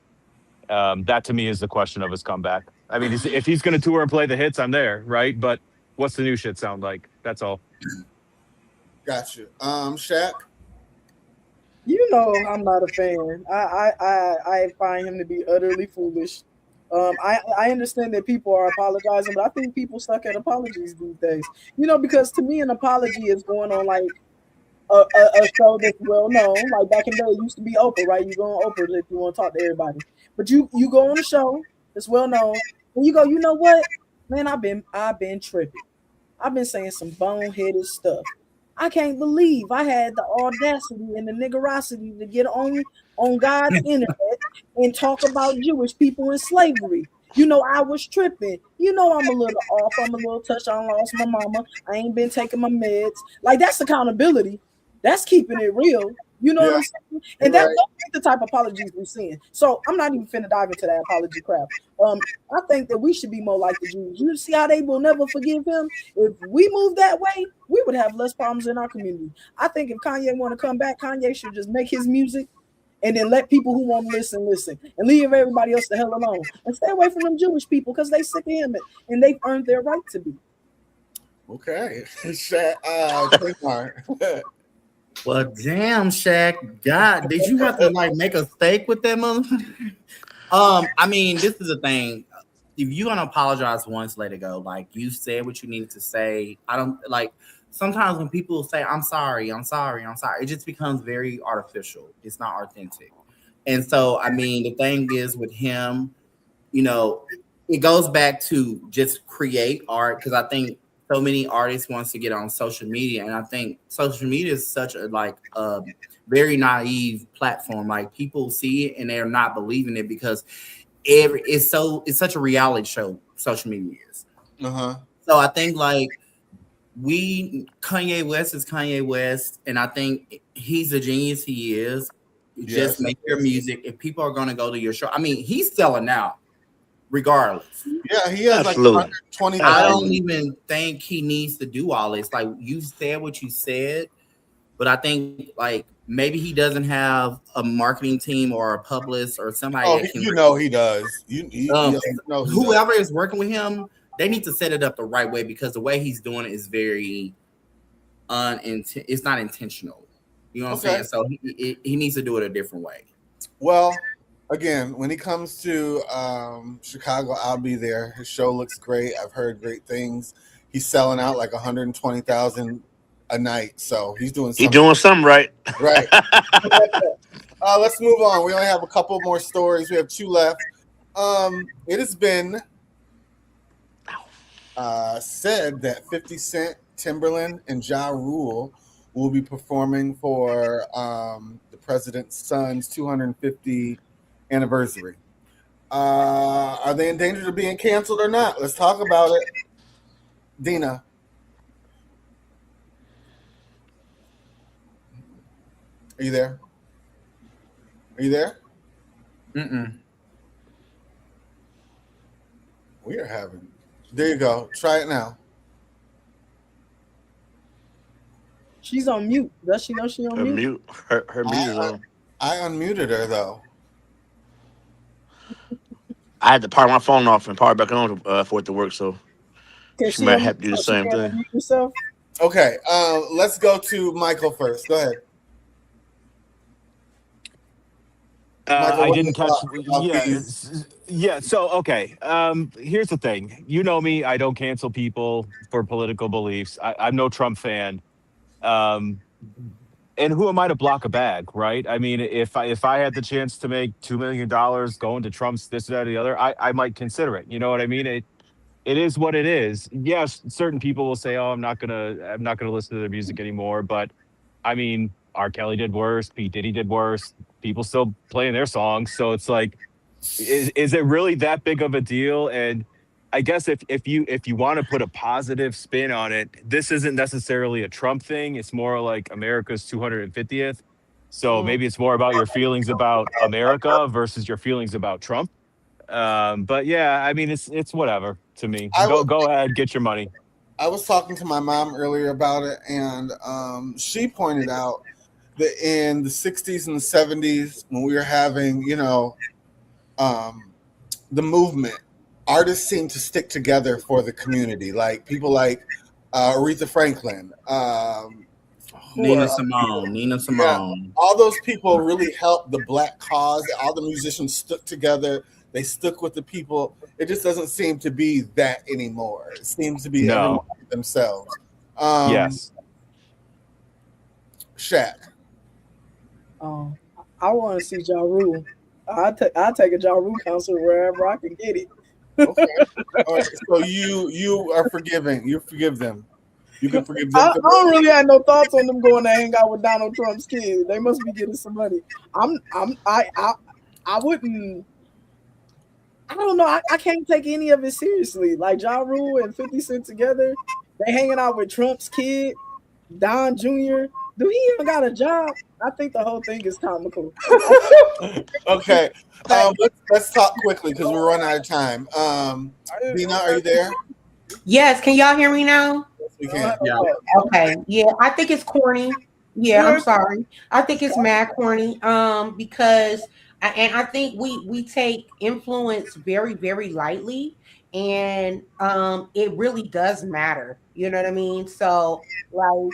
That to me is the question of his comeback. I mean, if he's going to tour and play the hits, I'm there, right? But what's the new shit sound like? That's all. Got you. Shaq? You know I'm not a fan. I find him to be utterly foolish. I understand that people are apologizing, but I think people suck at apologies these days. Because to me, an apology is going on like a show that's well known. Like back in the day, it used to be Oprah, right? You go on Oprah if you want to talk to everybody. But you go on a show that's well known, and you go, you know what, man, I've been tripping. I've been saying some boneheaded stuff. I can't believe I had the audacity and the niggerosity to get on God's internet and talk about Jewish people in slavery. I was tripping. I'm a little off. I'm a little touched. I lost my mama. I ain't been taking my meds. Like, that's accountability. That's keeping it real. You know what I'm saying? And that's the type of apologies we're seeing. So I'm not even finna dive into that apology crap. I think that we should be more like the Jews. You see how they will never forgive him? If we move that way, we would have less problems in our community. I think if Kanye want to come back, Kanye should just make his music and then let people who want to listen, and leave everybody else the hell alone. And stay away from them Jewish people because they sick of him and they've earned their right to be. Okay. Tamar. Well, damn, Shaq. God, did you have to like make a steak with that motherfucker? I mean, this is the thing. If you're gonna apologize once, let it go. Like you said what you needed to say. I don't like sometimes when people say, I'm sorry, it just becomes very artificial. It's not authentic. And so, I mean, the thing is with him, you know, it goes back to just create art because I think so many artists wants to get on social media, and I think social media is such a very naive platform. Like people see it and they're not believing it because it's such a reality show. Social media is. So I think like Kanye West is Kanye West, and I think he's a genius. He is. Just make your music. If people are going to go to your show, I mean, he's selling out regardless. Yeah, he has like 20. I don't even think he needs to do all this. Like you said what you said, but I think like maybe he doesn't have a marketing team or a publicist or somebody. Oh, you know he does. Whoever is working with him, they need to set it up the right way because the way he's doing it is very it's not intentional. You know what I'm saying? So he needs to do it a different way. Well, again, when he comes to Chicago, I'll be there. His show looks great. I've heard great things. He's selling out like 120,000 a night. So he's doing something. He's doing something right. Right. Let's move on. We only have a couple more stories. We have 2 left. It has been said that 50 Cent, Timberland, and Ja Rule will be performing for the president's son's 250 anniversary. Are they in danger of being canceled or not? Let's talk about it. Dina. Are you there? Are you there? We are having. There you go. Try it now. She's on mute. Does she know she's on mute? Her mute is on. I unmuted her though. I had to power my phone off and power back on for it to work. So she might have to do the same thing. Okay. Let's go to Michael first. Go ahead. Michael, I didn't catch. Yeah. So, okay. Here's the thing. You know me. I don't cancel people for political beliefs. I'm no Trump fan. And who am I to block a bag, right? I mean, if I had the chance to make $2 million going to Trump's this, that, or the other, I might consider it. You know what I mean? It is what it is. Yes, certain people will say, "Oh, I'm not gonna listen to their music anymore." But I mean, R. Kelly did worse. P. Diddy did worse. People still playing their songs. So it's like, is it really that big of a deal? And I guess if you want to put a positive spin on it, this isn't necessarily a Trump thing. It's more like America's 250th. So maybe it's more about your feelings about America versus your feelings about Trump. But yeah, I mean, it's whatever to me. Go ahead, get your money. I was talking to my mom earlier about it, and she pointed out that in the 60s and the 70s, when we were having, the movement, artists seem to stick together for the community. Like people like Aretha Franklin, Nina Simone. Yeah, all those people really helped the Black cause. All the musicians stuck together. They stuck with the people. It just doesn't seem to be that anymore. It seems to be everyone themselves. Yes. Shaq. I want to see Ja Rule. I'll take a Ja Rule concert wherever I can get it. Okay. All right. So you are forgiving. You forgive them. You can forgive them. I don't really have no thoughts on them going to hang out with Donald Trump's kids. They must be getting some money. I wouldn't. I don't know. I can't take any of it seriously. Like Ja Rule and 50 Cent together, they hanging out with Trump's kid, Don Jr. Do he even got a job? I think the whole thing is comical. Okay. Let's talk quickly because we're running out of time. Dina, are you there? Yes. Can y'all hear me now? Yes, we can. Yeah. Okay. Yeah, I think it's corny. Yeah, I'm sorry. I think it's mad corny. Because I think we take influence very, very lightly. and it really does matter. You know what I mean? So like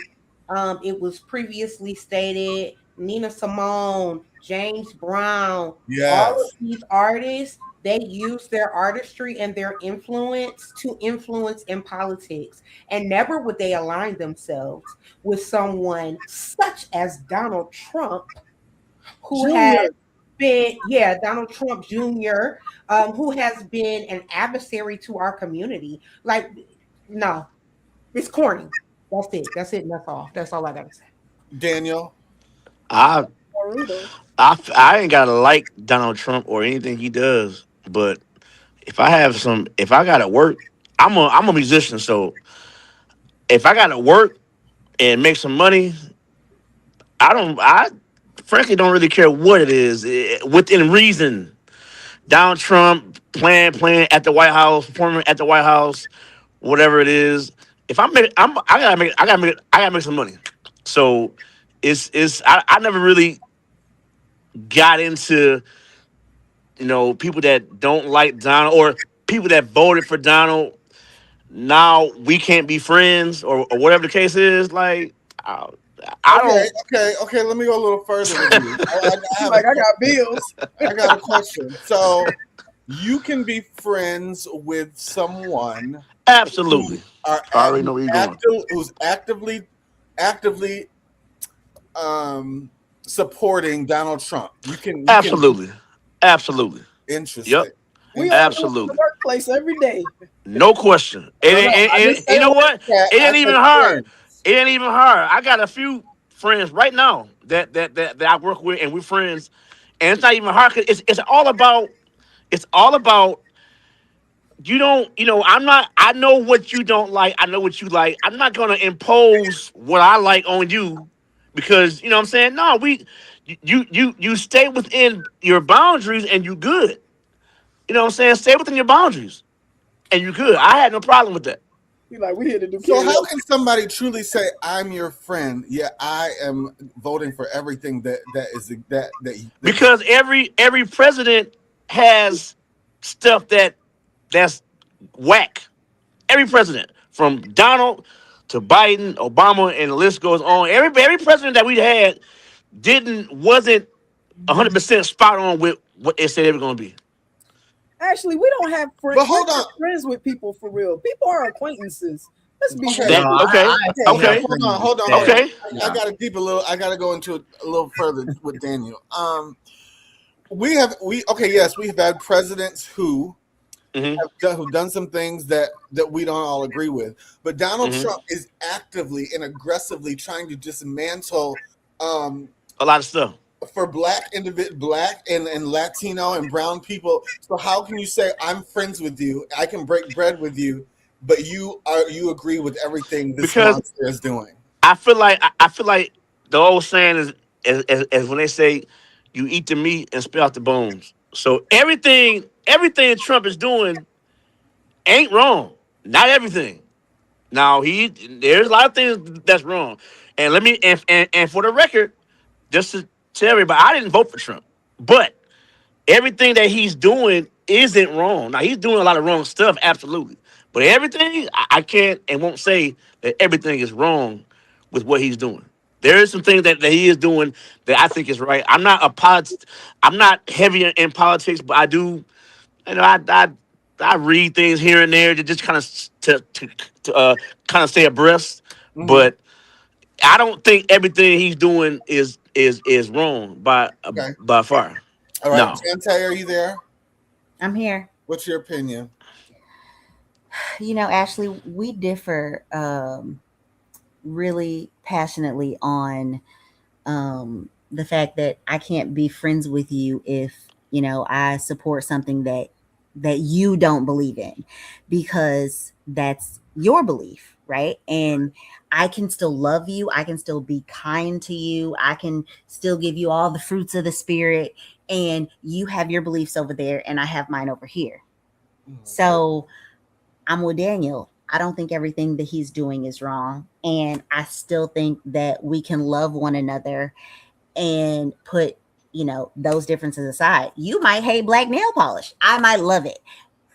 it was previously stated, Nina Simone, James Brown, all of Yes. these artists, they use their artistry and their influence to influence in politics. And never would they align themselves with someone such as Donald Trump, who has Junior. been, Donald Trump Jr., who has been an adversary to our community. Like, no, it's corny. That's it. That's it. And that's all. That's all I gotta say. Daniel. I Burrito. I ain't gotta like Donald Trump or anything he does, but if I gotta work, I'm a musician, so if I gotta work and make some money, I frankly don't really care what it is, within reason. Donald Trump playing at the White House, performing at the White House, whatever it is. If I make, I gotta make some money. So I never really got into people that don't like Donald or people that voted for Donald. Now we can't be friends or whatever the case is. Like I don't. Okay. Let me go a little further with you. I got bills. I got a question. So you can be friends with someone Absolutely. I already know where you're going. who's actively supporting Donald Trump. You can Absolutely. Interesting. Yep. We all do it in Absolutely. the workplace every day. No question. You know what? It ain't even hard. It ain't even hard. I got a few friends right now that I work with, and we're friends, and it's not even hard. 'Cause it's all about I'm not. I know what you don't like. I know what you like. I'm not gonna impose what I like on you because you know what I'm saying. No, you stay within your boundaries and you good. You know what I'm saying? Stay within your boundaries and you good. I had no problem with that. Be like, we here to do. So how can somebody truly say I'm your friend? Yeah, I am voting for everything that Because every president has stuff that's whack. Every president, from Donald to Biden, Obama, and the list goes on. Every president that we had wasn't 100% spot on with what they said they were going to be. Actually, we don't have friends. But hold on. Friends with people for real. People are acquaintances. Let's be Okay. real. Okay. Hold on. Okay. I gotta go into it a little further with Daniel. We have had presidents who have done some things that we don't all agree with. But Donald Trump is actively and aggressively trying to dismantle a lot of stuff for black and Latino and brown people. So how can you say I'm friends with you? I can break bread with you, but you agree with everything this monster is doing? I feel like the old saying is when they say you eat the meat and spit out the bones. So everything Trump is doing ain't wrong. Not everything. Now there's a lot of things that's wrong. And let me and for the record, just to tell everybody, I didn't vote for Trump, but everything that he's doing isn't wrong. Now he's doing a lot of wrong stuff, absolutely. But everything I can't and won't say that everything is wrong with what he's doing. There is some things that he is doing that I think is right. I'm not heavy in politics, but I do. I read things here and there to just kind of kind of stay abreast. But I don't think everything he's doing is wrong by far. All right, No. Jante, are you there? I'm here. What's your opinion? Ashleigh, we differ really passionately on the fact that I can't be friends with you if I support something that you don't believe in, because that's your belief, right? And I can still love you. I can still be kind to you. I can still give you all the fruits of the spirit, and you have your beliefs over there and I have mine over here. So I'm with Daniel. I don't think everything that he's doing is wrong. And I still think that we can love one another and put, those differences aside. You might hate black nail polish. I might love it.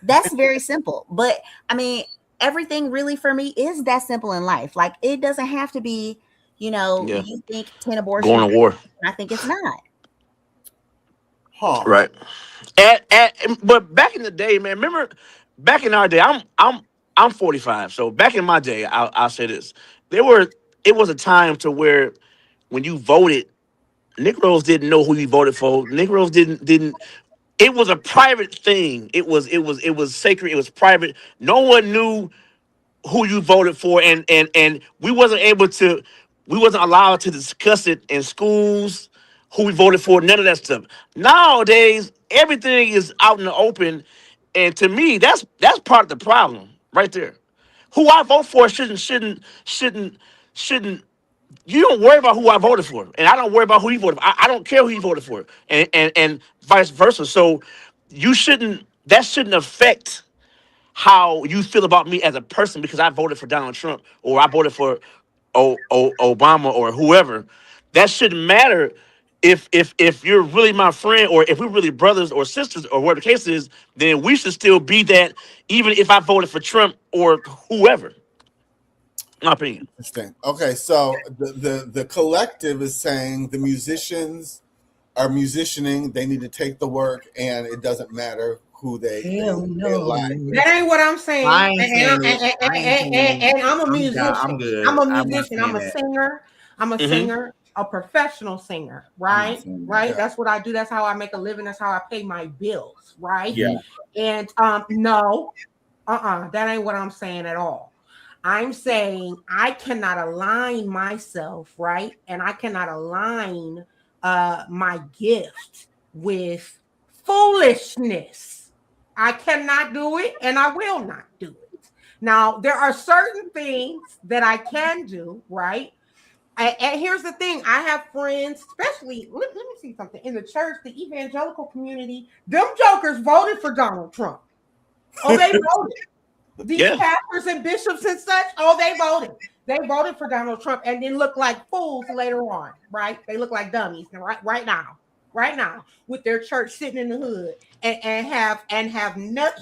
That's very simple. But I mean, everything really for me is that simple in life. Like it doesn't have to be, Yeah. you think 10 abortions. Going to war. I think it's not. Huh. Right. But back in the day, man, remember back in our day, I'm 45. So back in my day, I'll say this. It was a time to where when you voted, Negroes didn't know who you voted for. Negroes didn't it was a private thing. It was sacred, it was private. No one knew who you voted for, and we wasn't allowed to discuss it in schools, who we voted for, none of that stuff. Nowadays everything is out in the open, and to me that's part of the problem right there. Who I vote for shouldn't you don't worry about who I voted for, and I don't worry about who you voted for. I don't care who you voted for, and vice versa. So that shouldn't affect how you feel about me as a person because I voted for Donald Trump or I voted for Obama or whoever. That shouldn't matter if you're really my friend or if we're really brothers or sisters or whatever the case is. Then we should still be that, even if I voted for Trump or whoever. My opinion. Interesting. Okay, so the collective is saying the musicians are musicianing. They need to take the work, and it doesn't matter who they like. That ain't what I'm saying. I ain't saying it. And I'm a musician. I'm good. I'm a I'm not musician. saying I'm a that. singer. I'm a singer, a professional singer, right? Right. That's what I do. That's how I make a living. That's how I pay my bills, right? Yeah. And no, that ain't what I'm saying at all. I'm saying I cannot align myself, right? And I cannot align my gift with foolishness. I cannot do it, and I will not do it. Now, there are certain things that I can do, right? And here's the thing. I have friends, especially, let me see something. In the church, the evangelical community, them jokers voted for Donald Trump. Oh, they voted. These pastors and bishops and such, they voted. They voted for Donald Trump and then look like fools later on, right? They look like dummies right now, with their church sitting in the hood and have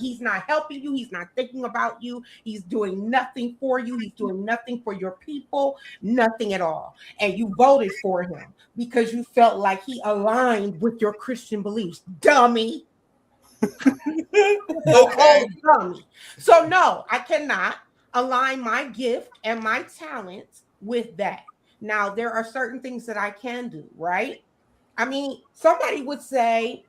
he's not helping you, he's not thinking about you, he's doing nothing for you, he's doing nothing for your people, nothing at all. And you voted for him because you felt like he aligned with your Christian beliefs, dummy. So no, I cannot align my gift and my talents with that. Now, there are certain things that I can do, right? I mean, somebody would say,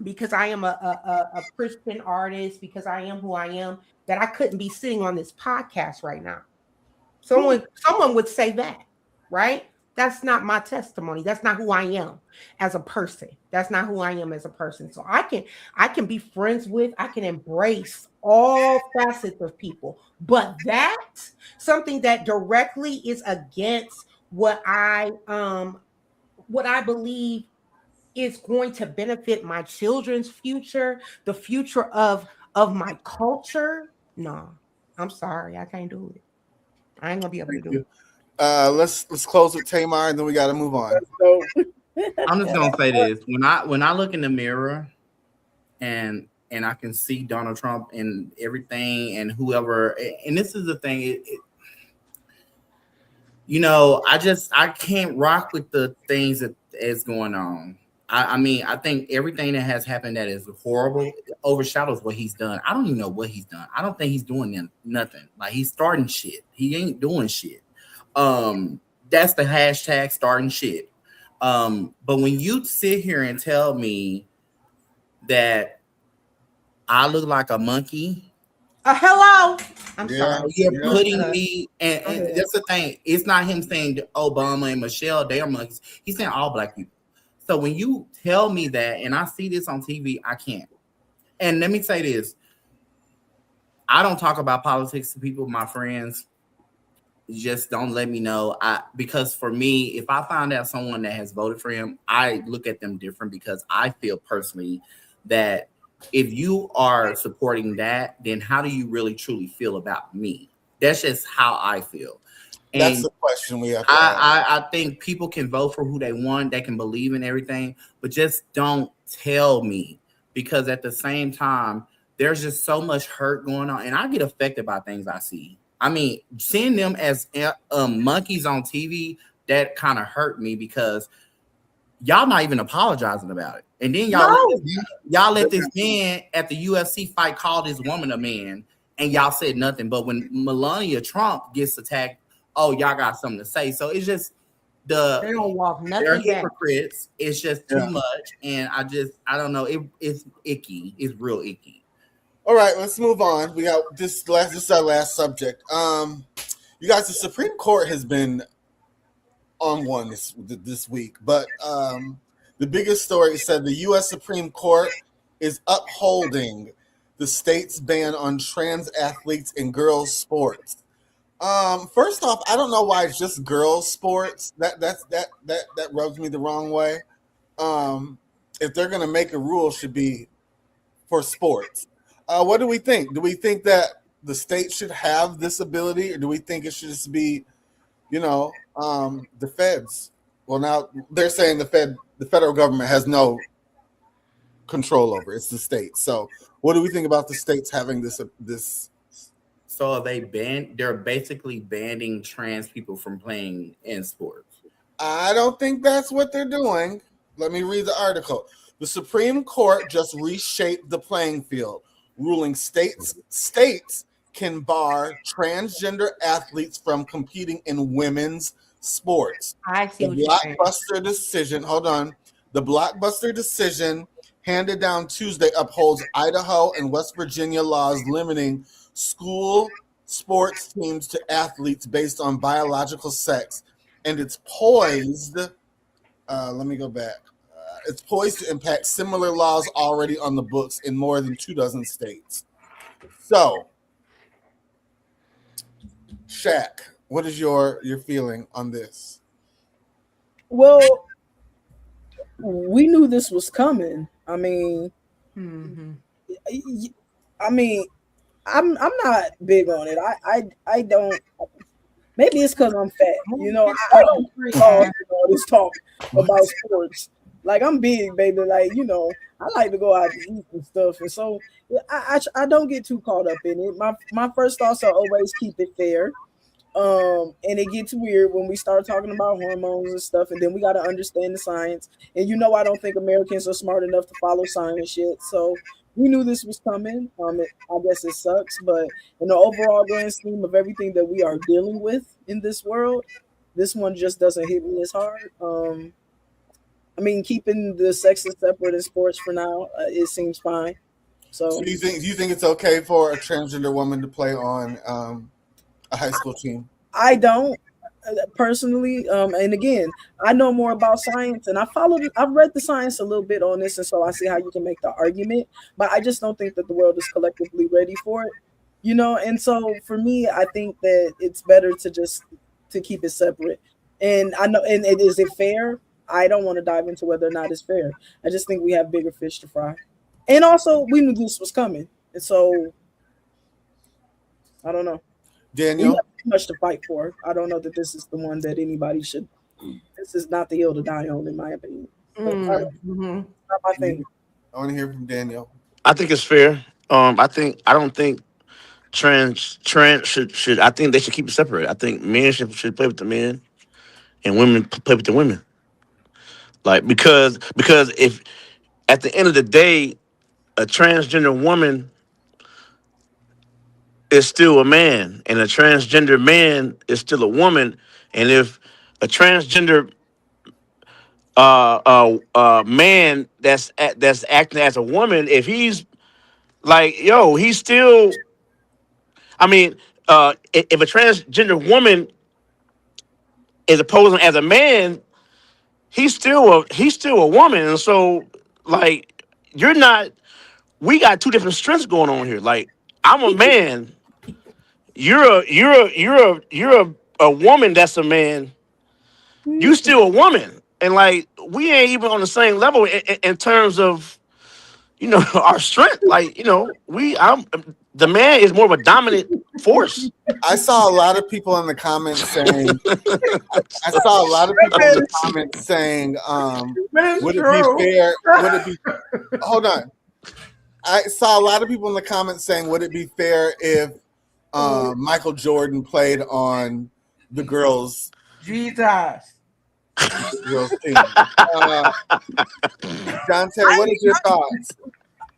because I am a Christian artist, because I am who I am, that I couldn't be sitting on this podcast right now. Someone would say that, right? That's not my testimony. That's not who I am as a person. That's not who I am as a person. So I can be friends with, I can embrace all facets of people, but that's something that directly is against what I believe is going to benefit my children's future, the future of my culture. No, I'm sorry, I can't do it. I ain't gonna be able to do it. Let's close with Tamar, and then we got to move on. I'm just gonna say this: when I look in the mirror, and I can see Donald Trump and everything, and whoever, and this is the thing, I can't rock with the things that is going on. I mean, I think everything that has happened that is horrible overshadows what he's done. I don't even know what he's done. I don't think he's doing nothing. Like, he's starting shit. He ain't doing shit. That's the hashtag, starting shit. But when you sit here and tell me that I look like a monkey, hello, I'm sorry. You're putting me, and that's the thing. It's not him saying Obama and Michelle, they are monkeys. He's saying all black people. So when you tell me that, and I see this on TV, I can't. And let me say this: I don't talk about politics to people, my friends. Just don't let me know. Because for me, if I find out someone that has voted for him, I look at them different, because I feel personally that if you are supporting that, then how do you really truly feel about me? That's just how I feel. And that's the question we have to I think people can vote for who they want. They can believe in everything, but just don't tell me, because at the same time, there's just so much hurt going on, and I get affected by things I see. I mean, seeing them as monkeys on TV, that kind of hurt me because y'all not even apologizing about it. And then y'all let this man at the UFC fight call this woman a man, and y'all said nothing. But when Melania Trump gets attacked, oh, y'all got something to say. So it's just they don't walk nothing they're back. hypocrites. It's just too much, and I don't know. It's icky. It's real icky. All right, let's move on. We got this is our last subject. You guys, the Supreme Court has been on one this week, but the biggest story said the U.S. Supreme Court is upholding the state's ban on trans athletes in girls' sports. First off, I don't know why it's just girls' sports. That rubs me the wrong way. If they're gonna make a rule, it should be for sports. What do we think? Do we think that the state should have this ability, or do we think it should just be, the feds? Well, now they're saying the federal government has no control over it. It's the state. So, what do we think about the states having this? So are they're basically banning trans people from playing in sports? I don't think that's what they're doing. Let me read the article. The Supreme Court just reshaped the playing field, ruling states can bar transgender athletes from competing in women's sports. I see The blockbuster decision. Hold on. The blockbuster decision handed down Tuesday upholds Idaho and West Virginia laws limiting school sports teams to athletes based on biological sex, and it's poised. Let me go back. It's poised to impact similar laws already on the books in more than 24 states. So, Shaq, what is your feeling on this? Well, we knew this was coming. I mean, I'm not big on it. I don't. Maybe it's because I'm fat. I don't all this talk about sports. Like, I'm big, baby. Like, I like to go out to eat and stuff, and so I don't get too caught up in it. My first thoughts are always keep it fair. And it gets weird when we start talking about hormones and stuff, and then we got to understand the science. And I don't think Americans are smart enough to follow science yet. So we knew this was coming. I guess it sucks, but in the overall grand scheme of everything that we are dealing with in this world, this one just doesn't hit me as hard. Keeping the sexes separate in sports for now, it seems fine. So do you think it's okay for a transgender woman to play on a high school team? I don't personally. And again, I know more about science, and I've read the science a little bit on this, and so I see how you can make the argument. But I just don't think that the world is collectively ready for it, And so for me, I think that it's better to keep it separate. And I know, and is it fair? I don't want to dive into whether or not it's fair. I just think we have bigger fish to fry. And also, we knew this was coming. And so, I don't know. Daniel? We have too much to fight for. I don't know that this is the one that anybody should. This is not the hill to die on, in my opinion. Not my thing. I want to hear from Daniel. I think it's fair. I don't think trans should. I think they should keep it separate. I think men should play with the men, and women play with the women. Like, because if at the end of the day, a transgender woman is still a man, and a transgender man is still a woman, and if a transgender man that's acting as a woman, if he's like, he's still. I mean, if a transgender woman is posing as a man, he's still a woman, and so like you're not. We got two different strengths going on here. Like, I'm a man. You're a woman that's a man. You still a woman, and like we ain't even on the same level in terms of our strength. Like the man is more of a dominant force. I saw a lot of people in the comments saying. I saw a lot of people in the comments saying, "Would it be fair? Would it be?" Hold on. I saw a lot of people in the comments saying, would it be fair if Michael Jordan played on the girls' Jesus. girls team? Dante, what is your thoughts?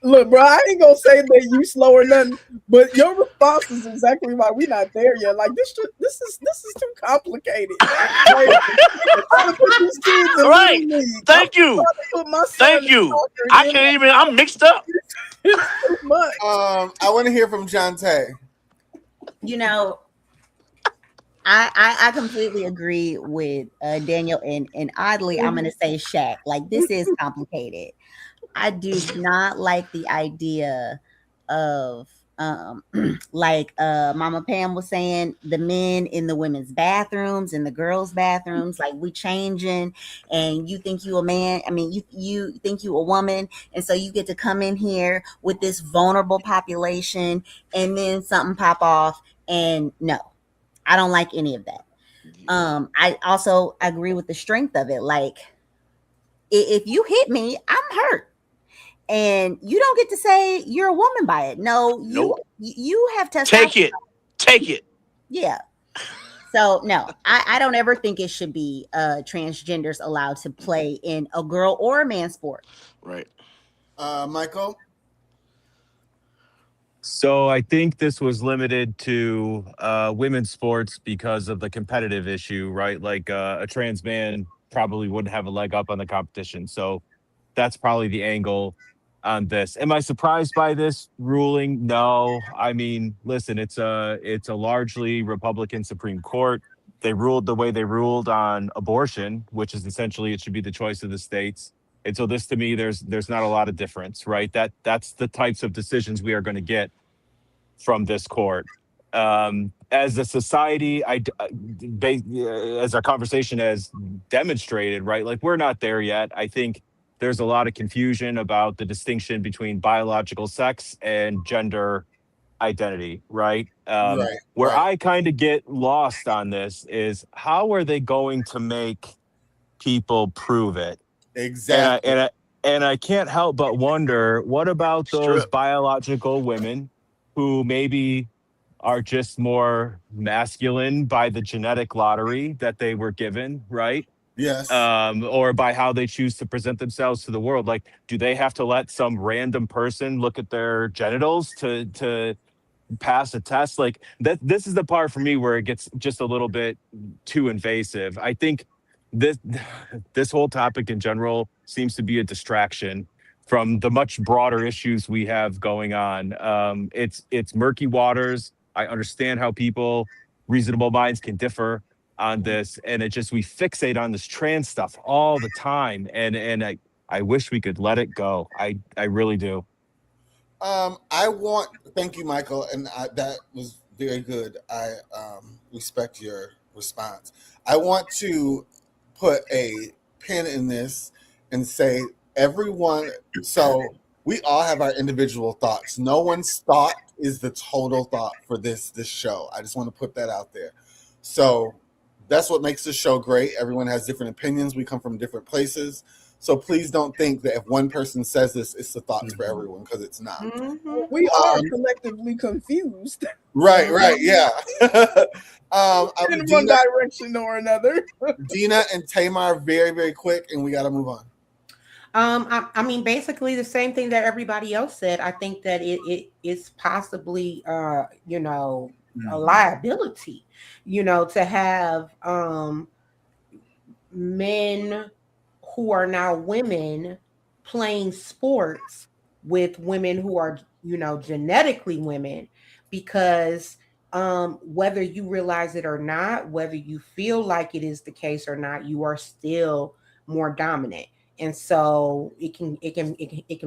Look, bro, I ain't gonna say that you slow or nothing, but your response is exactly why we not there yet. Like this is too complicated. Like, I'm trying to put these kids in Right. Little League. Thank you. Thank you. I can't even. I'm mixed up. It's too much. I want to hear from Jonte. You know, I completely agree with Daniel, and oddly, I'm gonna say Shaq. Like this is complicated. I do not like the idea of like Mama Pam was saying, the men in the women's bathrooms and the girls' bathrooms, like we changing, and you think you a man. I mean, you think you a woman, and so you get to come in here with this vulnerable population, and then something pop off, and no, I don't like any of that. I also agree with the strength of it. Like, if you hit me, I'm hurt. And you don't get to say you're a woman by it. No, you have testosterone. Take it. Yeah. So no, I don't ever think it should be transgenders allowed to play in a girl or a man sport. Right. Michael? So I think this was limited to women's sports because of the competitive issue, right? Like a trans man probably wouldn't have a leg up on the competition. So that's probably the angle on this. Am I surprised by this ruling? No. I mean, listen, it's a largely Republican Supreme Court. They ruled the way they ruled on abortion, which is essentially it should be the choice of the states. And so this, to me, there's not a lot of difference, right? That's the types of decisions we are going to get from this court. As a society, as our conversation has demonstrated, right? Like we're not there yet. I think there's a lot of confusion about the distinction between biological sex and gender identity, right? Where I kind of get lost on this is how are they going to make people prove it? Exactly. And I can't help but wonder, what about those biological women who maybe are just more masculine by the genetic lottery that they were given, right? Yes. Or by how they choose to present themselves to the world. Like, do they have to let some random person look at their genitals to pass a test? Like this is the part for me where it gets just a little bit too invasive. I think this whole topic in general seems to be a distraction from the much broader issues we have going on. It's murky waters. I understand how reasonable minds can differ on this, and we fixate on this trans stuff all the time, and I wish we could let it go. I really do. Thank you, Michael, and that was very good. I respect your response. I want to put a pin in this and say everyone, so we all have our individual thoughts. No one's thought is the total thought for this show. I just want to put that out there. So that's what makes this show great. Everyone has different opinions. We come from different places. So please don't think that if one person says this, it's the thoughts for everyone, because it's not. We are collectively confused. Right, yeah. In one direction or another. Dina and Tamar, very, very quick, and we got to move on. I mean, basically the same thing that everybody else said. I think that it is possibly, a liability, to have men who are now women playing sports with women who are, genetically women, because whether you realize it or not, whether you feel like it is the case or not, you are still more dominant. And so it can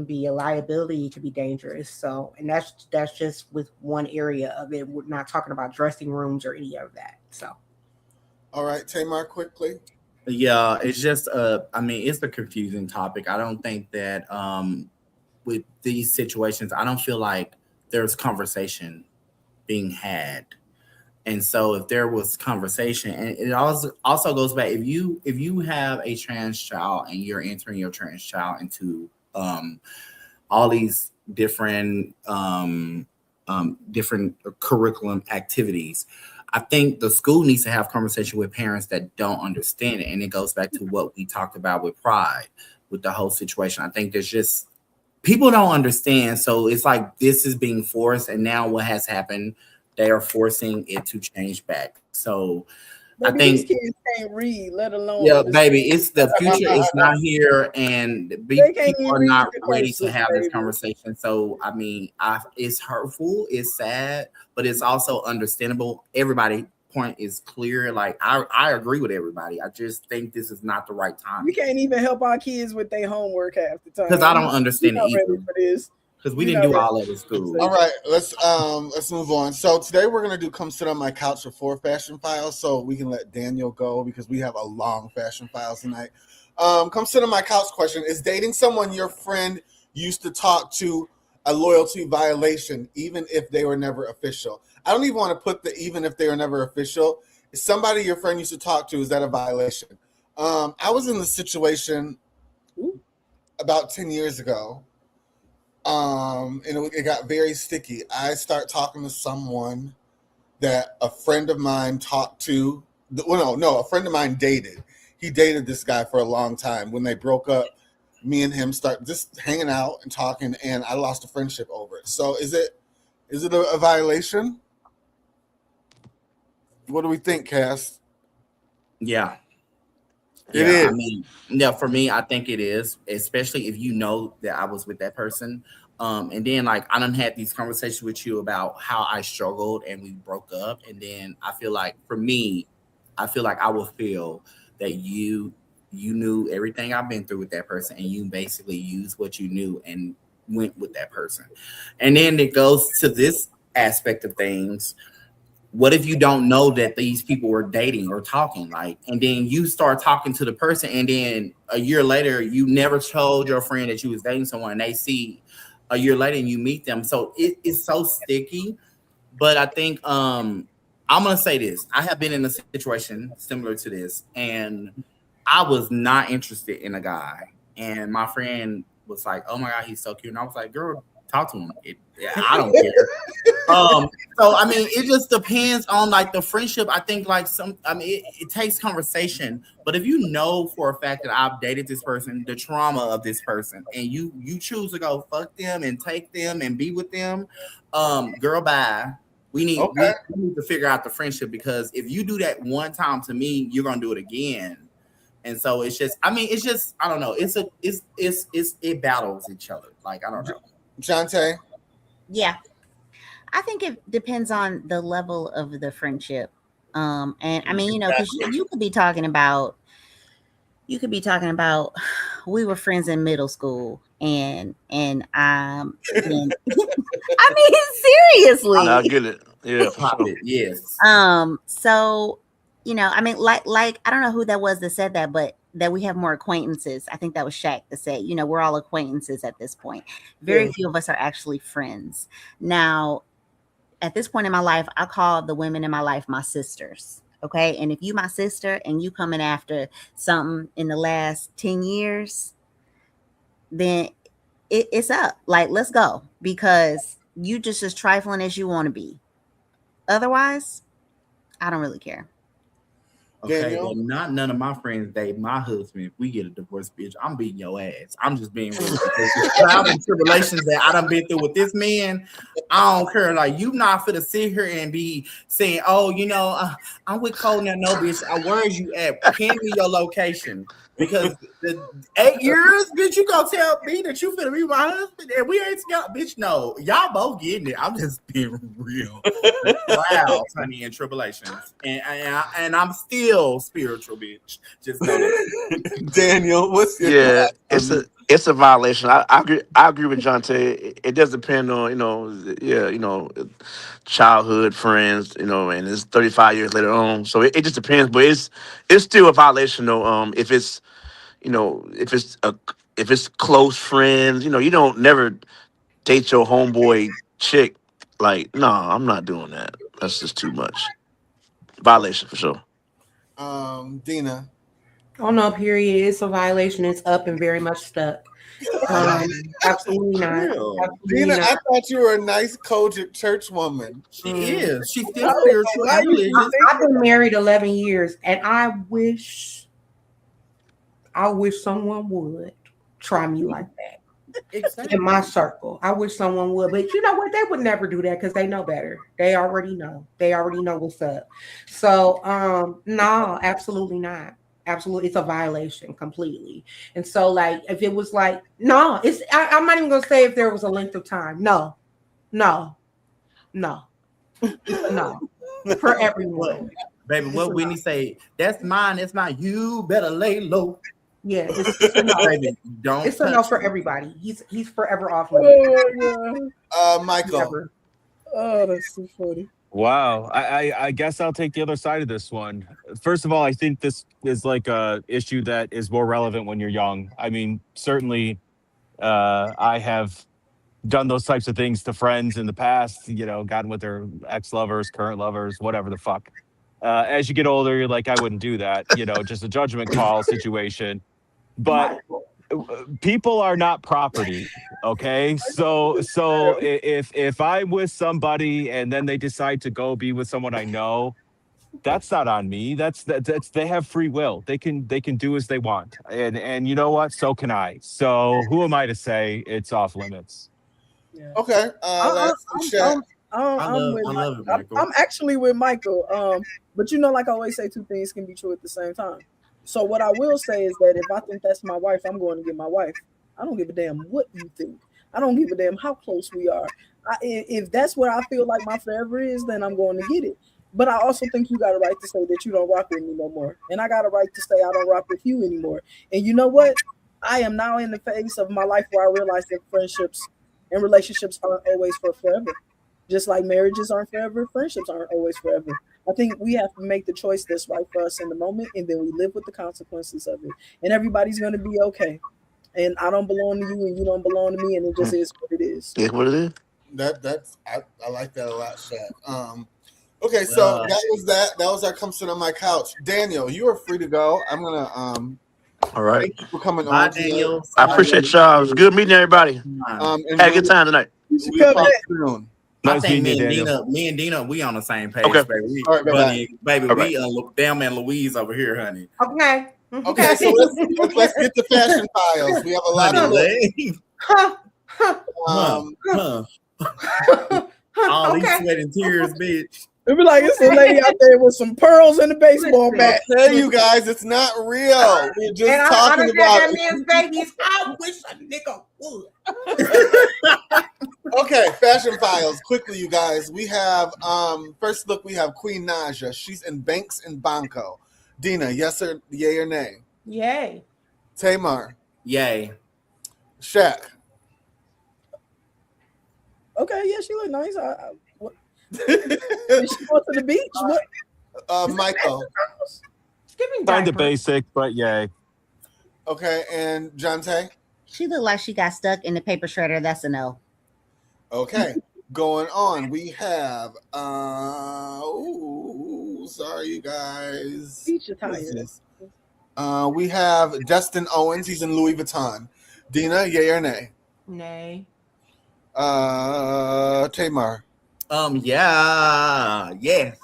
be a liability, it can be dangerous. So, and that's just with one area of it. We're not talking about dressing rooms or any of that. So, all right, Tamar, quickly. Yeah, it's just it's a confusing topic. I don't think that with these situations, I don't feel like there's conversation being had. And so if there was conversation, and it also goes back, if you have a trans child and you're entering your trans child into all these different different curriculum activities. I think the school needs to have conversation with parents that don't understand it. And it goes back to what we talked about with pride, with the whole situation. I think there's just people don't understand. So it's like this is being forced. And now what has happened, they are forcing it to change back. So Maybe I think these kids can't read, let alone yeah, understand. baby, it's the future is not here, and They can't people even are read not the ready to cursive, have this baby. conversation. So, I mean, it's hurtful, it's sad, but it's also understandable. Everybody point is clear. Like I agree with everybody. I just think this is not the right time We can't even help our kids with their homework half the time. because I don't understand it We're not either. ready for this. Because we We're didn't not do ready all that for in school. All right, let's move on. So today we're gonna do "Come Sit on My Couch" for 4 fashion files, so we can let Daniel go because we have a long fashion files tonight. Come sit on my couch question: is dating someone your friend used to talk to a loyalty violation, even if they were never official? I don't even want to put the even if they were never official. Is somebody your friend used to talk to, is that a violation? I was in this situation about 10 years ago. And it got very sticky. I start talking to someone that a friend of mine talked to. Well, no, a friend of mine dated. He dated this guy for a long time. When they broke up, me and him start just hanging out and talking, and I lost a friendship over it. So is it a violation? What do we think, Cass? Yeah. It is. I mean, yeah, for me, I think it is, especially if you know that I was with that person. And then like I done had these conversations with you about how I struggled and we broke up. And then I feel like for me, I feel like I will feel that you knew everything I've been through with that person and you basically used what you knew and went with that person. And then it goes to this aspect of things. What if you don't know that these people were dating or talking, like, and then you start talking to the person, and then a year later you never told your friend that you was dating someone, and they see a year later and you meet them. So it's so sticky. But I think I'm gonna say this: I have been in a situation similar to this, and I was not interested in a guy, and my friend was like, "Oh my god, he's so cute," and I was like, "Girl, talk to him." I don't care. So I mean, it just depends on like the friendship. I think like it takes conversation. But if you know for a fact that I've dated this person, the trauma of this person, and you choose to go fuck them and take them and be with them, girl, bye. We need to figure out the friendship, because if you do that one time to me, you're gonna do it again. And so it's just, I mean, it's just, I don't know. It battles each other. Like, I don't know. Jante? Yeah. I think it depends on the level of the friendship. And I mean, because you could be talking about, we were friends in middle school, and then, I mean, seriously. I get it. Yeah, for sure. Yes. So, I mean, like I don't know who that was that said that, but that we have more acquaintances. I think that was Shaq that said, we're all acquaintances at this point. Very few of us are actually friends. Now, at this point in my life, I call the women in my life my sisters. Okay. And if you my sister and you coming after something in the last 10 years, then it's up. Like, let's go, because you just as trifling as you want to be. Otherwise, I don't really care. Okay, well, not none of my friends date my husband. If we get a divorce, bitch, I'm beating your ass. I'm just being real. The trials and tribulations that I done been through with this man, I don't care. Like, you not finna sit here and be saying, "Oh, I'm with Cole now." No, bitch. Where is you at? Hand me your location. Because the 8 years, bitch, you gonna tell me that you finna be my husband and we ain't got, bitch? No, y'all both getting it. I'm just being real. Wow, honey, and tribulations, and I'm still spiritual, bitch. Just know that. Daniel, what's your it's a violation. I agree with John Tay. It does depend on childhood friends, and it's 35 years later on. So it just depends, but it's still a violation though. If it's if it's close friends, you don't never date your homeboy chick. Like, no, I'm not doing that. That's just too much. Violation for sure. Dina? Oh no, period. It's a violation. It's up and very much stuck. Absolutely not. Real. Absolutely Dina, not. I thought you were a nice, cogent church woman. She is. She's still Why spiritual and you religious. I've been married 11 years, and I wish someone would try me like that. Exactly. In my circle, I wish someone would, but you know what? They would never do that because they know better. They already know. They already know what's up. So, no, absolutely not. Absolutely, it's a violation completely. And so, like, if it was like, no, I'm not even gonna say if there was a length of time. No, it's a no for everyone. Baby, what Whitney say? That's mine. It's not you. Better lay low. Yeah, it's a no. Baby, don't. It's a no for me. everybody. He's forever off limits. Michael. Never. Oh, that's so funny. Wow. I guess I'll take the other side of this one. First of all, I think this is like a issue that is more relevant when you're young. I mean, certainly I have done those types of things to friends in the past, gotten with their ex-lovers, current lovers, whatever the fuck. As you get older, you're like, I wouldn't do that, just a judgment call situation. But people are not property, okay? So if I'm with somebody and then they decide to go be with someone I know, that's not on me. That's they have free will. They can do as they want, and you know what? So can I. So who am I to say it's off limits? Yeah. Okay. I'm actually with Michael. But like I always say, two things can be true at the same time. So what I will say is that if I think that's my wife, I'm going to get my wife. I don't give a damn what you think. I don't give a damn how close we are. If that's what I feel like my forever is, then I'm going to get it. But I also think you got a right to say that you don't rock with me no more. And I got a right to say I don't rock with you anymore. And you know what? I am now in the phase of my life where I realize that friendships and relationships aren't always for forever. Just like marriages aren't forever, friendships aren't always forever. I think we have to make the choice that's right for us in the moment, and then we live with the consequences of it. And everybody's going to be okay. And I don't belong to you, and you don't belong to me, and it just is what it is. It's what it is. I like that a lot, Shaq. Okay, so that was that. That was our come sit on my couch. Daniel, you are free to go. I'm gonna all right. Thank you for coming Bye, on. Daniel. I appreciate y'all. It was good meeting everybody. And had a good time tonight. We talk soon. I Nice think meeting you, Daniel. me and Dina, we on the same page, Okay. baby. We, All right, baby, All we Thelma and Louise over here, honey. Okay. Okay, so let's get to fashion files. We have a lot of all these sweat and tears, bitch. It'd be like it's a lady out there with some pearls in the baseball bat. I tell you guys, it's not real. We're just And talking about that man's babies. I wish a nigga would. Okay, fashion files. Quickly, you guys. We have first look. We have Queen Naja. She's in Banks and Banco. Dina, yes or yay or nay? Yay. Tamar. Yay. Shaq. Okay, yeah, she look nice. What? Did she go to the beach? What? Michael. Kind of basic, but yay. Okay, and Jonte? She looked like she got stuck in the paper shredder. That's a no. Okay, going on. We have sorry you guys. We have Dustin Owens. He's in Louis Vuitton. Dina, yay or nay? Nay. Tamar. Yeah. Yes.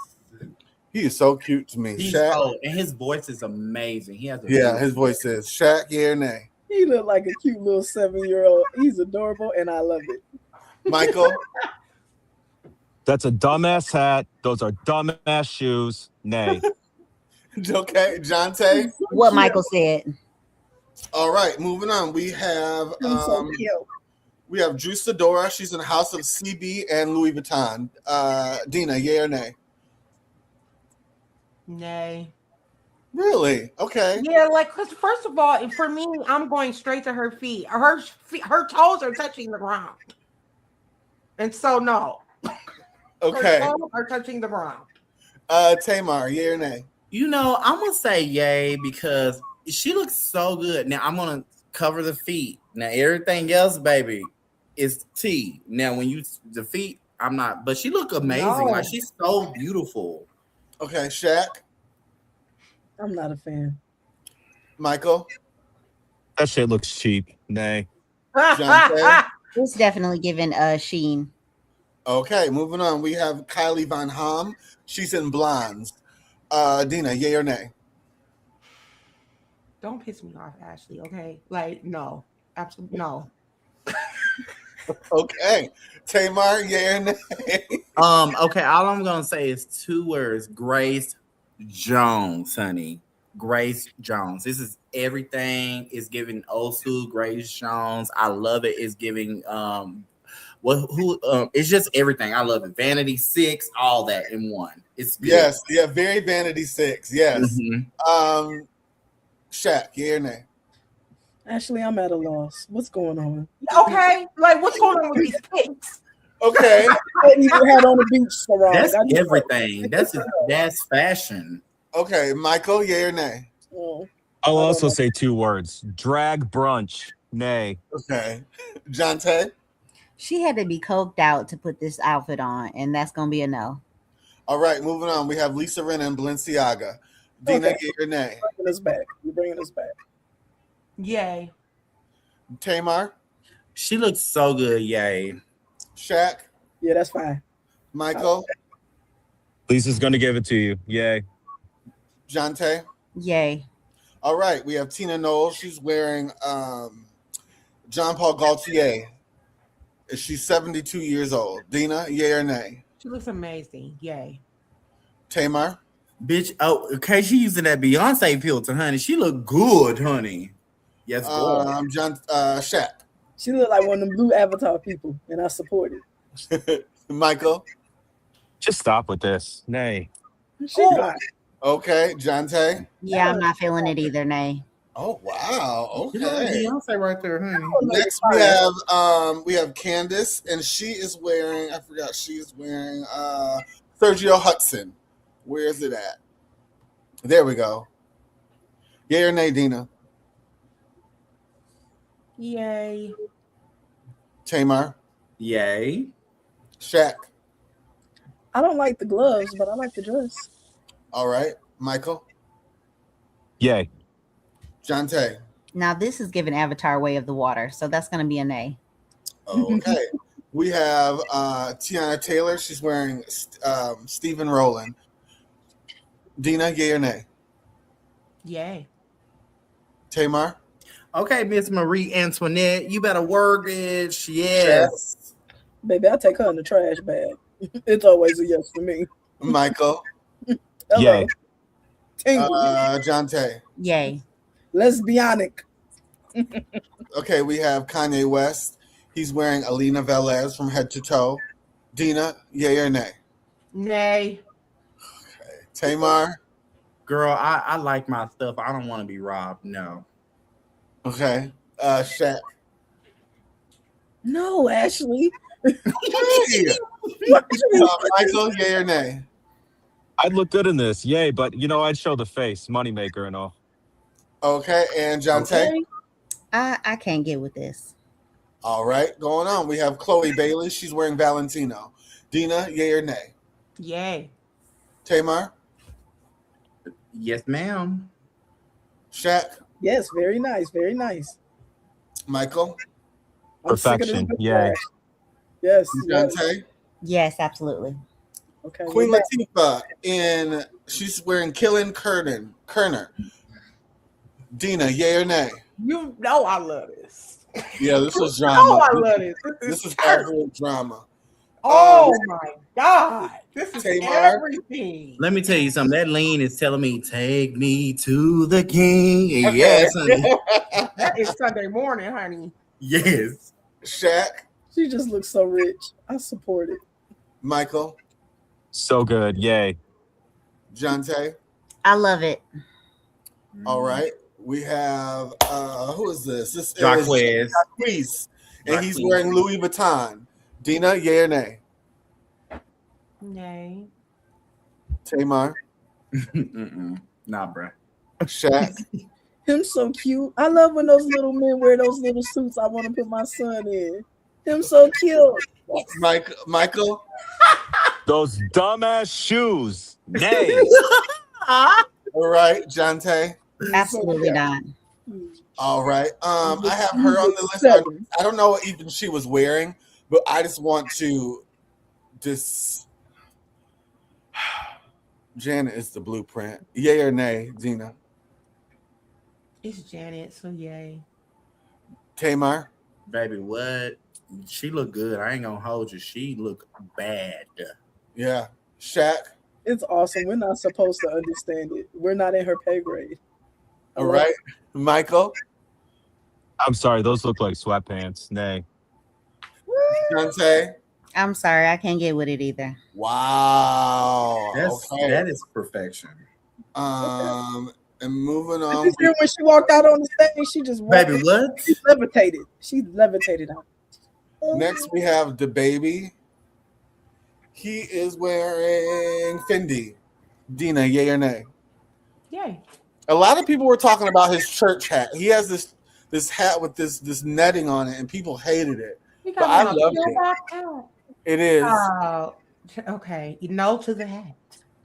He is so cute to me. Shaq. And his voice is amazing. He has his voice is. Shaq, yay or nay? He looked like a cute little 7-year-old. He's adorable, and I love it. Michael. That's a dumbass hat. Those are dumbass shoes. Nay. Okay, Jonte. What Michael said. All right, moving on. We have we have Drew Sidora. She's in House of CB and Louis Vuitton. Dina, yay or nay? Nay. Really? Okay. Yeah, like, cause first of all, for me, I'm going straight to her feet. Her toes are touching the ground, and so no. Okay. Her toes are touching the ground. Tamar, yay or nay? I'm gonna say yay because she looks so good. Now I'm gonna cover the feet. Now everything else, baby, is T. Now when the feet, I'm not. But she look amazing. No. Like she's so beautiful. Okay, Shaq. I'm not a fan. Michael. That shit looks cheap. Nay. It's definitely given Sheen. Okay, moving on. We have Kylie Von Ham. She's in Blondes. Dina, yay or nay? Don't piss me off, Ashley. Okay, like no, absolutely no. Okay, Tamar, yay or nay? Okay, all I'm gonna say is 2 words: Grace Jones, honey. Grace Jones. This is everything. It's giving old school Grace Jones. I love it. It's giving it's just everything. I love it. Vanity 6, all that in one. It's good. Yes, yeah, very Vanity 6. Yes. Mhm. Shaq, yay or nay? Ashley, I'm at a loss. What's going on? Okay, like what's going on with these pics? Okay. I even had on the beach so wrong. That's I just- everything. That's fashion. Okay, Michael, yay or nay? I'll also say 2 words: drag brunch. Nay. Okay, Jonte. She had to be coked out to put this outfit on, and that's gonna be a no. All right, moving on. We have Lisa Rinna and Balenciaga. Dina, yay or nay? Bringing us back. You're bringing us back. Yay. Tamar. She looks so good. Yay. Shaq. Yeah, that's fine. Michael. Lisa's gonna give it to you. Yay. Jonte. Yay. All right, we have Tina Knowles. She's wearing Jean Paul Gaultier. She's 72 years old. Dina, yay or nay? She looks amazing. Yay. Tamar. Bitch, okay, she using that Beyonce filter, honey. She look good, honey. Yes, boy. Shaq. She look like one of them blue avatar people, and I support it. Michael. Just stop with this. Nay. She not. Okay, Jonte. Yeah, I'm not feeling it either, nay. Oh wow. You know that Okay. Beyonce right there, honey. Next we have Candace, and she is wearing. I forgot. She is wearing Sergio Hudson. Where is it at? There we go. Yay or nay, Dina? Yay. Tamar. Yay. Shaq. I don't like the gloves, but I like the dress. All right, Michael. Yay. Jonte. Now this is giving Avatar Way of the Water, so that's gonna be a nay. Okay. We have Tiana Taylor. She's wearing Stephen Rowland. Dina, yay or nay? Yay. Tamar. Okay, Miss Marie Antoinette, you better work it. Yes. Baby, I'll take her in the trash bag. It's always a yes for me. Michael. Hello. Yay. Tingle. Jonte. Yay. Lesbianic. Okay, we have Kanye West. He's wearing Alina Velez from head to toe. Dina, yay or nay? Nay. Okay. Tamar. Girl, I like my stuff. I don't want to be robbed. No. Okay. Shaq. No, Ashley. Michael, yay or nay? I'd look good in this. Yay, but I'd show the face, moneymaker and all. Okay, and Jonte. Okay. I can't get with this. All right, going on. We have Chloe Bailey. She's wearing Valentino. Dina, yay or nay? Yay. Tamar. Yes, ma'am. Shaq. Yes, very nice. Very nice. Michael. I'm sick of this Perfection. good Yay. trash. Yes. yes. Jonte. Yes, absolutely. Okay. Queen we're back. Latifah she's wearing Killen Kerner. Dina, yay or nay? You know I love this. Yeah, this was You drama. know I love this. This is actual drama. Oh my God. This is Tamar. everything. Let me tell you something. That lean is telling me, take me to the king. Okay. Yes, honey. That is Sunday morning, honey. Yes. Shaq. She just looks so rich. I support it. Michael. So good. Yay. Jonte. I love it. All right. We have who is this? This Jacquez. is Jacquez. And he's Jacquez. wearing Louis Vuitton. Dina, yay or nay? Nay. Tamar. Nah, bruh. Shaq. Him so cute. I love when those little men wear those little suits I want to put my son in. Him so cute. Michael. Those dumbass shoes. Nay. All right, Jonte. Absolutely not. All right. I have her on the list. I don't know what even she was wearing, but I just want to Janet is the blueprint. Yay or nay, Dina? It's Janet, so yay. Tamar? Baby, what? She look good. I ain't gonna hold you. She look bad. Yeah. Shaq? It's awesome. We're not supposed to understand it. We're not in her pay grade. All right. Michael? I'm sorry, those look like sweatpants. Nay. Dante? I'm sorry, I can't get with it either. Wow. That is perfection. And moving Did on. you hear when she walked out on the stage? She just walked Baby, in. what? She levitated. She levitated out. Next we have the baby. He is wearing Fendi. Dina, yay or nay? Yay. A lot of people were talking about his church hat. He has this hat with this netting on it, and people hated it. But I loved it. It is. Okay. No to the hat,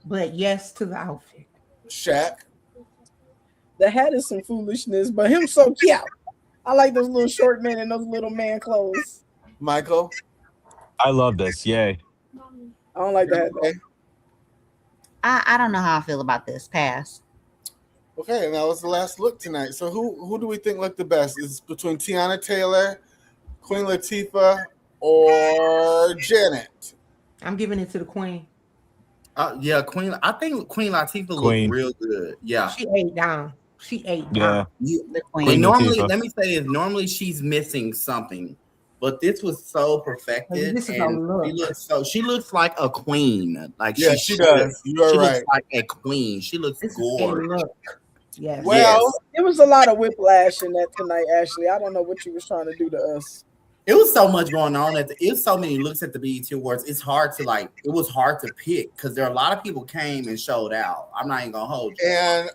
but yes to the outfit. Shaq? The hat is some foolishness, but him so cute. I like those little short men and those little man clothes. Michael? I love this. Yay. I don't like that. I don't know how I feel about this. Pass. Okay, and that was the last look tonight. So who do we think looked the best? Is it between Tiana Taylor, Queen Latifah, or Janet? I'm giving it to the queen. Yeah, Queen. I think Queen Latifah looked real good. Yeah, she ate down. Yeah. Queen Normally, Latifah. let me say is normally she's missing something, but this was so perfected. This is a and look. she looks like a queen. Like Yeah, she does. You are she right. looks like a queen. She looks gorgeous. Yes. Well, there was a lot of whiplash in that tonight, Ashley. I don't know what you was trying to do to us. It was so much going on. It was so many looks at the BET Awards. It was hard to pick because there are a lot of people came and showed out. I'm not even gonna hold you. And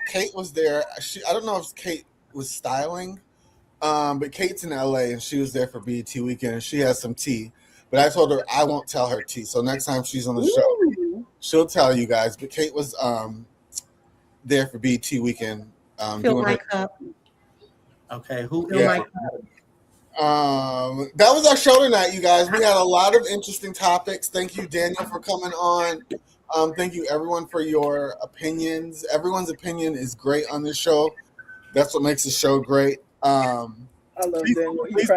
Kate was there. I don't know if Kate was styling, but Kate's in LA and she was there for BET weekend and she has some tea. But I told her I won't tell her tea. So next time she's on the show, she'll tell you guys. But Kate was there for BET weekend. Fill my cup. Okay, who? Fill my cup. That was our show tonight, you guys. We had a lot of interesting topics. Thank you, Daniel, for coming on. Thank you, everyone, for your opinions. Everyone's opinion is great on this show. That's what makes the show great. I love Daniel. Please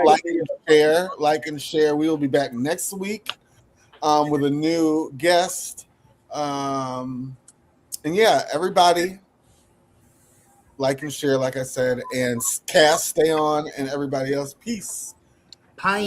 like and share. We will be back next week with a new guest. And yeah, everybody like and share, like I said, and Cass, stay on, and everybody else, peace. Bye.